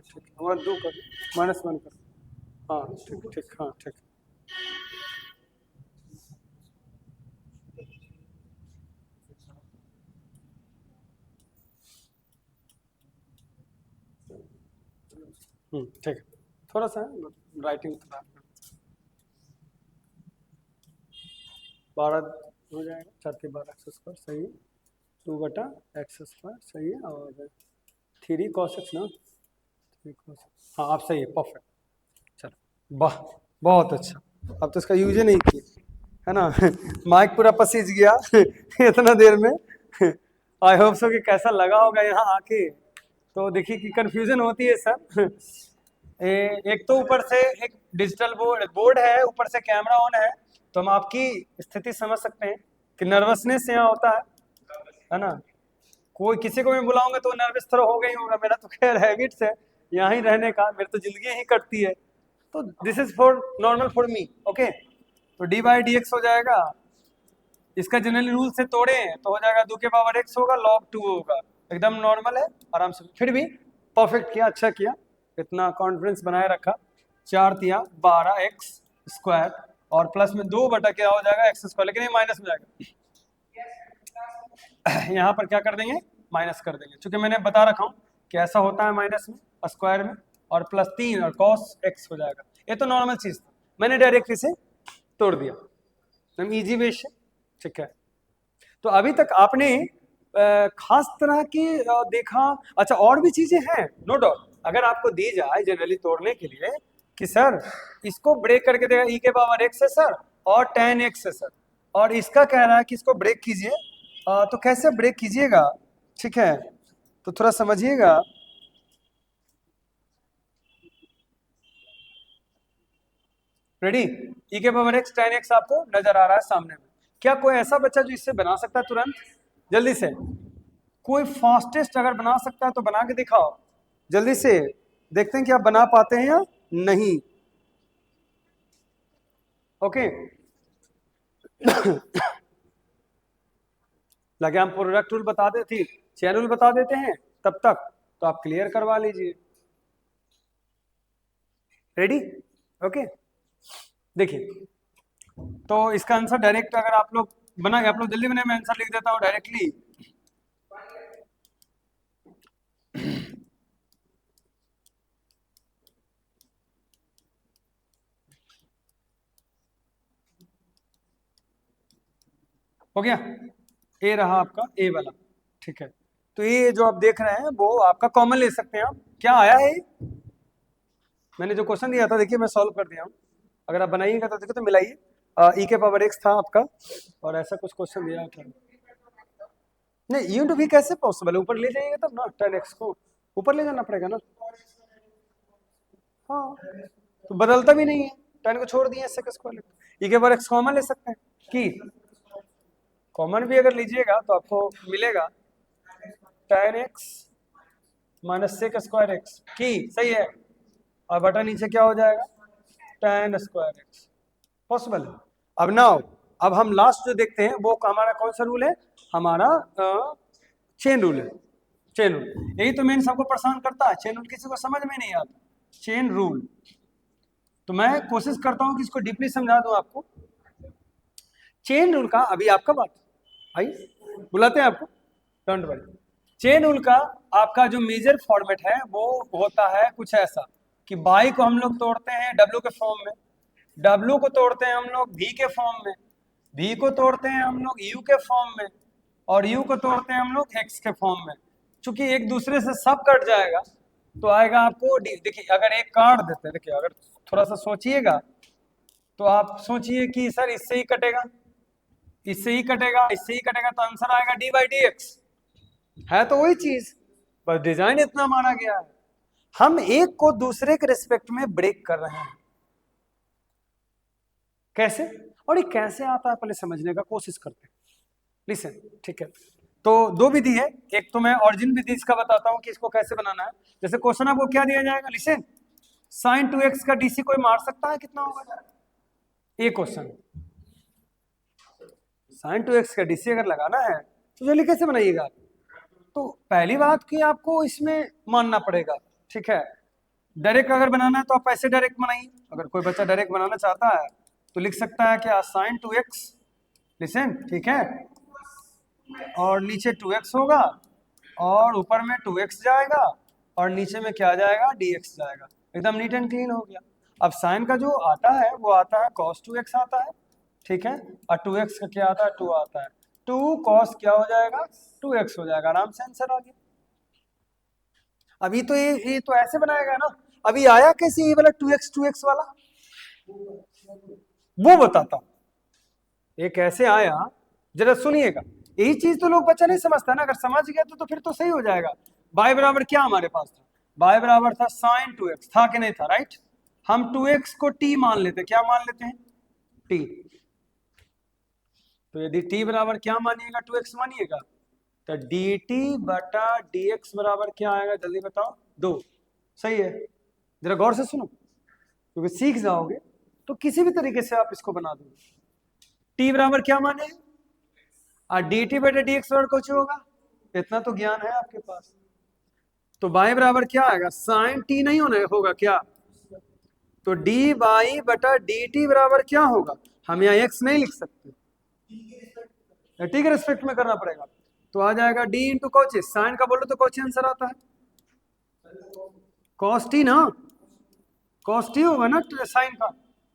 ठीक, हमारा 2 कर -1 कर, हाँ ठीक हाँ ठीक, ठीक है, थोड़ा सा राइटिंग थोड़ा 12 हो जाएगा, 4 के 12 x स्क्वायर सही है, 2/x स्क्वायर सही है, और 3 cos x ना, 3 cos, हाँ आप सही है, परफेक्ट, चलो वाह बहुत अच्छा। अब तो इसका यूज ही नहीं किया है ना माइक पूरा पसीज गया इतना देर में। आई होप सो कि कैसा लगा होगा यहाँ आके। तो देखिए कि कंफ्यूजन होती है सर एक तो ऊपर से एक डिजिटल बोर्ड है, ऊपर से कैमरा ऑन है, तो हम आपकी स्थिति समझ सकते हैं। कि नर्वसनेस यहाँ होता है ना। कोई किसी को मैं बुलाऊंगा तो नर्वस थोड़ा हो गई होगा, मेरा तो खैर हैबिट्स है यहाँ ही रहने का, मेरी तो जिंदगी यही कटती है, तो this is for normal for me. Okay, तो डी बाई डी एक्स हो जाएगा, इसका जनरली रूल से तोड़े तो हो जाएगा 2 के पावर x होगा log 2 होगा, एकदम नॉर्मल है, आराम से। फिर भी परफेक्ट किया, अच्छा किया, इतना कॉन्फिडेंस बनाए रखा। 4 तिया 12 x स्क्वायर और प्लस में 2 बटा क्या हो जाएगा x स्क्वायर, लेकिन ये माइनस में जाएगा। यहाँ पर क्या कर देंगे, माइनस कर देंगे, क्योंकि मैंने बता रखा हूँ कि ऐसा होता है माइनस में स्क्वायर में, और प्लस 3 और cos x हो जाएगा। ये तो नॉर्मल चीज था, मैंने डायरेक्टली से तोड़ दिया, एकदम इजी वे से। ठीक है, तो अभी तक आपने खास तरह की देखा। अच्छा, और भी चीजें हैं नो डाउट, अगर आपको दी जाए जनरली तोड़ने के लिए कि सर इसको ब्रेक करके देगा e के पावर x है सर और tan x है सर, और इसका कह रहा है कि इसको ब्रेक कीजिए, तो कैसे ब्रेक कीजिएगा? ठीक है, तो थोड़ा समझिएगा। रेडी, e के पावर x tan x आपको नजर आ रहा है सामने में। क्या कोई ऐसा बच्चा जो इससे बना सकता है तुरंत, जल्दी से? कोई फास्टेस्ट अगर बना सकता है तो बना के दिखाओ जल्दी से, देखते हैं कि आप बना पाते हैं या नहीं। ओके लगे हम प्रोडक्ट रूल बता देते, चेन रूल बता देते हैं तब तक, तो आप क्लियर करवा लीजिए। रेडी? ओके, देखिए, तो इसका आंसर डायरेक्ट अगर आप लोग बना, आप लोग जल्दी बने, मैं आंसर लिख देता हूं डायरेक्टली। हो गया, ए रहा आपका ए वाला। ठीक है, तो ये जो आप देख रहे हैं वो आपका कॉमन ले सकते हैं आप। क्या आया है, मैंने जो क्वेश्चन दिया था देखिए मैं सॉल्व कर दिया हूँ, अगर आप बनाइएगा तो देखिए, तो मिलाइए। ई के पावर एक्स था आपका, और ऐसा कुछ क्वेश्चन दिया था। नहीं, यू टू भी कैसे पॉसिबल, ऊपर ले जाइएगा तब ना, 10x को ऊपर ले जाना पड़ेगा ना। हाँ, तो बदलता भी नहीं है, 10 को छोड़ दिए सेक स्क्वायर, ई के पावर एक्स कॉमन ले सकते हैं कि कॉमन भी अगर लीजिएगा तो आपको मिलेगा tan x minus sec square x की, सही है, और बटा नीचे क्या हो जाएगा tan स्क्वायर एक्स, पॉसिबल है। अब नाउ, अब हम लास्ट जो देखते हैं वो हमारा कौन सा रूल है, हमारा चेन रूल है। चेन रूल, यही तो मेन सबको परेशान करता है, चेन रूल किसी को समझ में नहीं आता, चेन रूल। तो मैं कोशिश करता हूं कि इसको डीपली समझा दूं आपको। चेन रूल का अभी आपका बात आई, बुलाते हैं आपको, डोंट वरी। चेन रूल का आपका जो मेजर फॉर्मेट है वो होता है कुछ ऐसा कि बाई को हम लोग तोड़ते हैं डब्ल्यू के फॉर्म में, डब्ल्यू को तोड़ते हैं हम लोग भी के फॉर्म में, भी को तोड़ते हैं हम लोग यू के फॉर्म में, और यू को तोड़ते हैं हम लोग एक्स के फॉर्म में। चूंकि एक दूसरे से सब कट जाएगा तो आएगा आपको डी। देखिए, अगर एक काट देते हैं, देखिए अगर थोड़ा सा सोचिएगा तो आप सोचिए कि सर इससे ही कटेगा, इससे ही कटेगा, इससे ही कटेगा, तो आंसर आएगा डी बाई डी एक्स। है तो वही चीज, बस डिजाइन इतना माना गया है। हम एक को दूसरे के रिस्पेक्ट में ब्रेक कर रहे हैं, कैसे, और ये कैसे आता है पहले समझने का कोशिश करते हैं। लिसन, ठीक है, तो 2 विधि है, एक तो मैं ऑरिजिन विधि इसका बताता हूं कि इसको कैसे बनाना है। जैसे क्वेश्चन आपको क्या दिया जाएगा, लिसन, sin 2x का डीसी कोई मार सकता है, कितना होगा ये क्वेश्चन। sin 2x का डीसी अगर लगाना है तो जल्दी कैसे बनाइएगा, तो पहली बात कि आपको इसमें मानना पड़ेगा। ठीक है, डायरेक्ट अगर बनाना है तो आप ऐसे डायरेक्ट बनाइए, अगर कोई बच्चा डायरेक्ट बनाना चाहता है तो लिख सकता है क्या, sin 2x, लिसन, ठीक है, और नीचे 2x होगा, और ऊपर में 2x जाएगा, और नीचे में क्या जाएगा, dx जाएगा, एकदम नीट एंड क्लीन हो गया। अब साइन का जो आता है वो आता है cos 2x आता है, ठीक है, और 2x का क्या आता है, 2 आता है, 2 cos क्या हो जाएगा, 2x हो जाएगा, आराम से आंसर आ गया। अभी तो ये तो ऐसे बनाएगा ना, अभी आया कैसे ये वाला 2x वाला, वो बताता हूं ये कैसे आया, जरा सुनिएगा। यही चीज तो लोग बच्चा नहीं समझता ना, अगर समझ गया तो फिर तो सही हो जाएगा। y बराबर क्या हमारे पास था, y बराबर था sin 2x, था कि नहीं था, राइट। हम 2x को t मान लेते, क्या मान लेते हैं, t, तो यदि t बराबर क्या मानिएगा, 2x मानिएगा, तो dt बटा dx बराबर क्या आएगा, जल्दी बताओ, 2। सही है, जरा गौर से सुनो, क्योंकि सीख जाओगे तो किसी भी तरीके से आप इसको बना दोगे। t बराबर क्या माने, और dt बटा dx बराबर कुछ होगा, इतना तो ज्ञान है आपके पास। तो y बराबर क्या आएगा, साइन t नहीं होगा क्या, तो dy बटा dt बराबर क्या होगा, हम यहाँ x नहीं लिख सकते, टी के रिस्पेक्ट में करना पड़ेगा। तो आ जाएगा d इंटू कॉची, साइन का बोलो तो कॉची आंसर आता है, कॉस टी ना, कॉस टी होगा ना साइन का,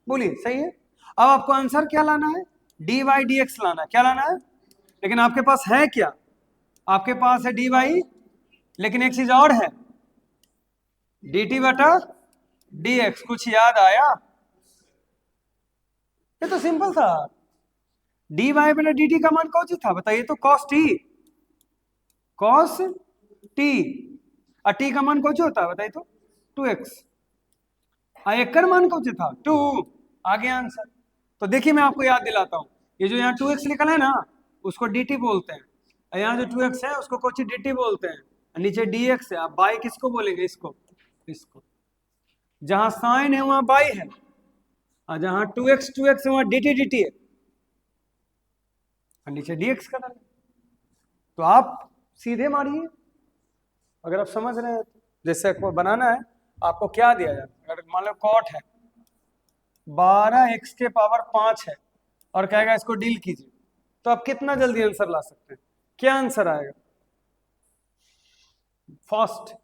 बोलिए सही है। अब आपको आंसर क्या लाना है, dy dx लाना है, क्या लाना है, लेकिन आपके पास है क्या, आपके पास है dy, लेकिन एक चीज और है, dt बटा dx, कुछ याद आया, ये तो सिंपल था, dy बटा dt का मान कौन सी था बताइए, तो cos t, cos t, और t का मान कौन सा होता है बताइए तो 2x, एक का मान कौन सा था 2, आगे आंसर। तो देखिए मैं आपको याद दिलाता हूं, ये जो यहाँ 2x लिखा है ना, उसको dt बोलते हैं, और यहाँ जो 2x है उसको कौन सी dt बोलते हैं, नीचे dx है, आप बाई किसको बोलेंगे, इसको, इसको, जहां साइन है वहां बाई है, और जहां 2x है वहां dt है, और नीचे dx का डालें। तो आप सीधे मारिए अगर आप समझ रहे हैं तो। जैसे को बनाना है, आपको क्या दिया जाता है, अगर मान लो कॉट है 12x के पावर 5 है और कहेगा इसको डील कीजिए, तो आप कितना जल्दी आंसर ला सकते हैं, क्या आंसर आएगा, फास्ट,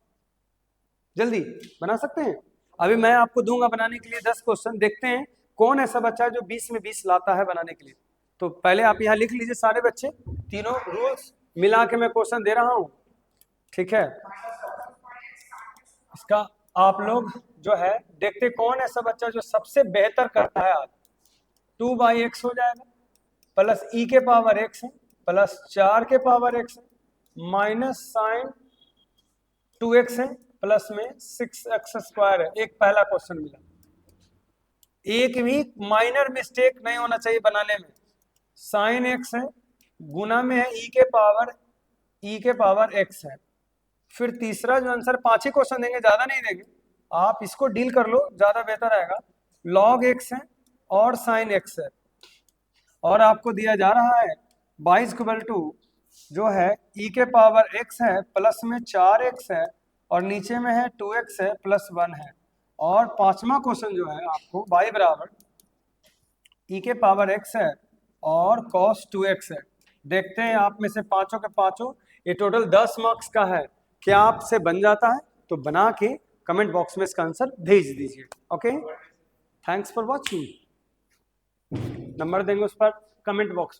जल्दी बना सकते हैं। अभी मैं आपको दूंगा बनाने के लिए 10 क्वेश्चन, देखते हैं कौन ऐसा बच्चा है जो 20 में 20 लाता है बनाने के लिए। तो पहले आप यहाँ लिख लीजिए सारे बच्चे, तीनों रूल्स मिला के मैं क्वेश्चन दे रहा हूं, ठीक है। इसका आप लोग जो है देखते कौन ऐसा बच्चा जो सबसे बेहतर करता है आज। 2/x हो जाएगा, प्लस e के पावर x है, प्लस 4 के पावर x है, माइनस साइन 2x है, प्लस में 6x² है। एक पहला क्वेश्चन मिला, एक भी माइनर मिस्टेक नहीं होना चाहिए बनाने में। साइन x है, गुना में है e के पावर x है। फिर तीसरा जो आंसर, 5 ही क्वेश्चन देंगे, ज्यादा नहीं देंगे, आप इसको डील कर लो, ज्यादा बेहतर रहेगा। log x है और साइन x है, और आपको दिया जा रहा है 22 जो है e के पावर x है, प्लस में 4x है, और नीचे में है 2x है, प्लस 1 है। और पांचवा क्वेश्चन जो है आपको y बराबर e के पावर x है और cos 2x है। देखते हैं आप में से पांचों के पांचों, ये टोटल 10 मार्क्स का है, क्या आपसे बन जाता है, तो बना के कमेंट बॉक्स में इसका आंसर भेज दीजिए। Okay, thanks for watching. Number देंगे उस पर कमेंट बॉक्स में।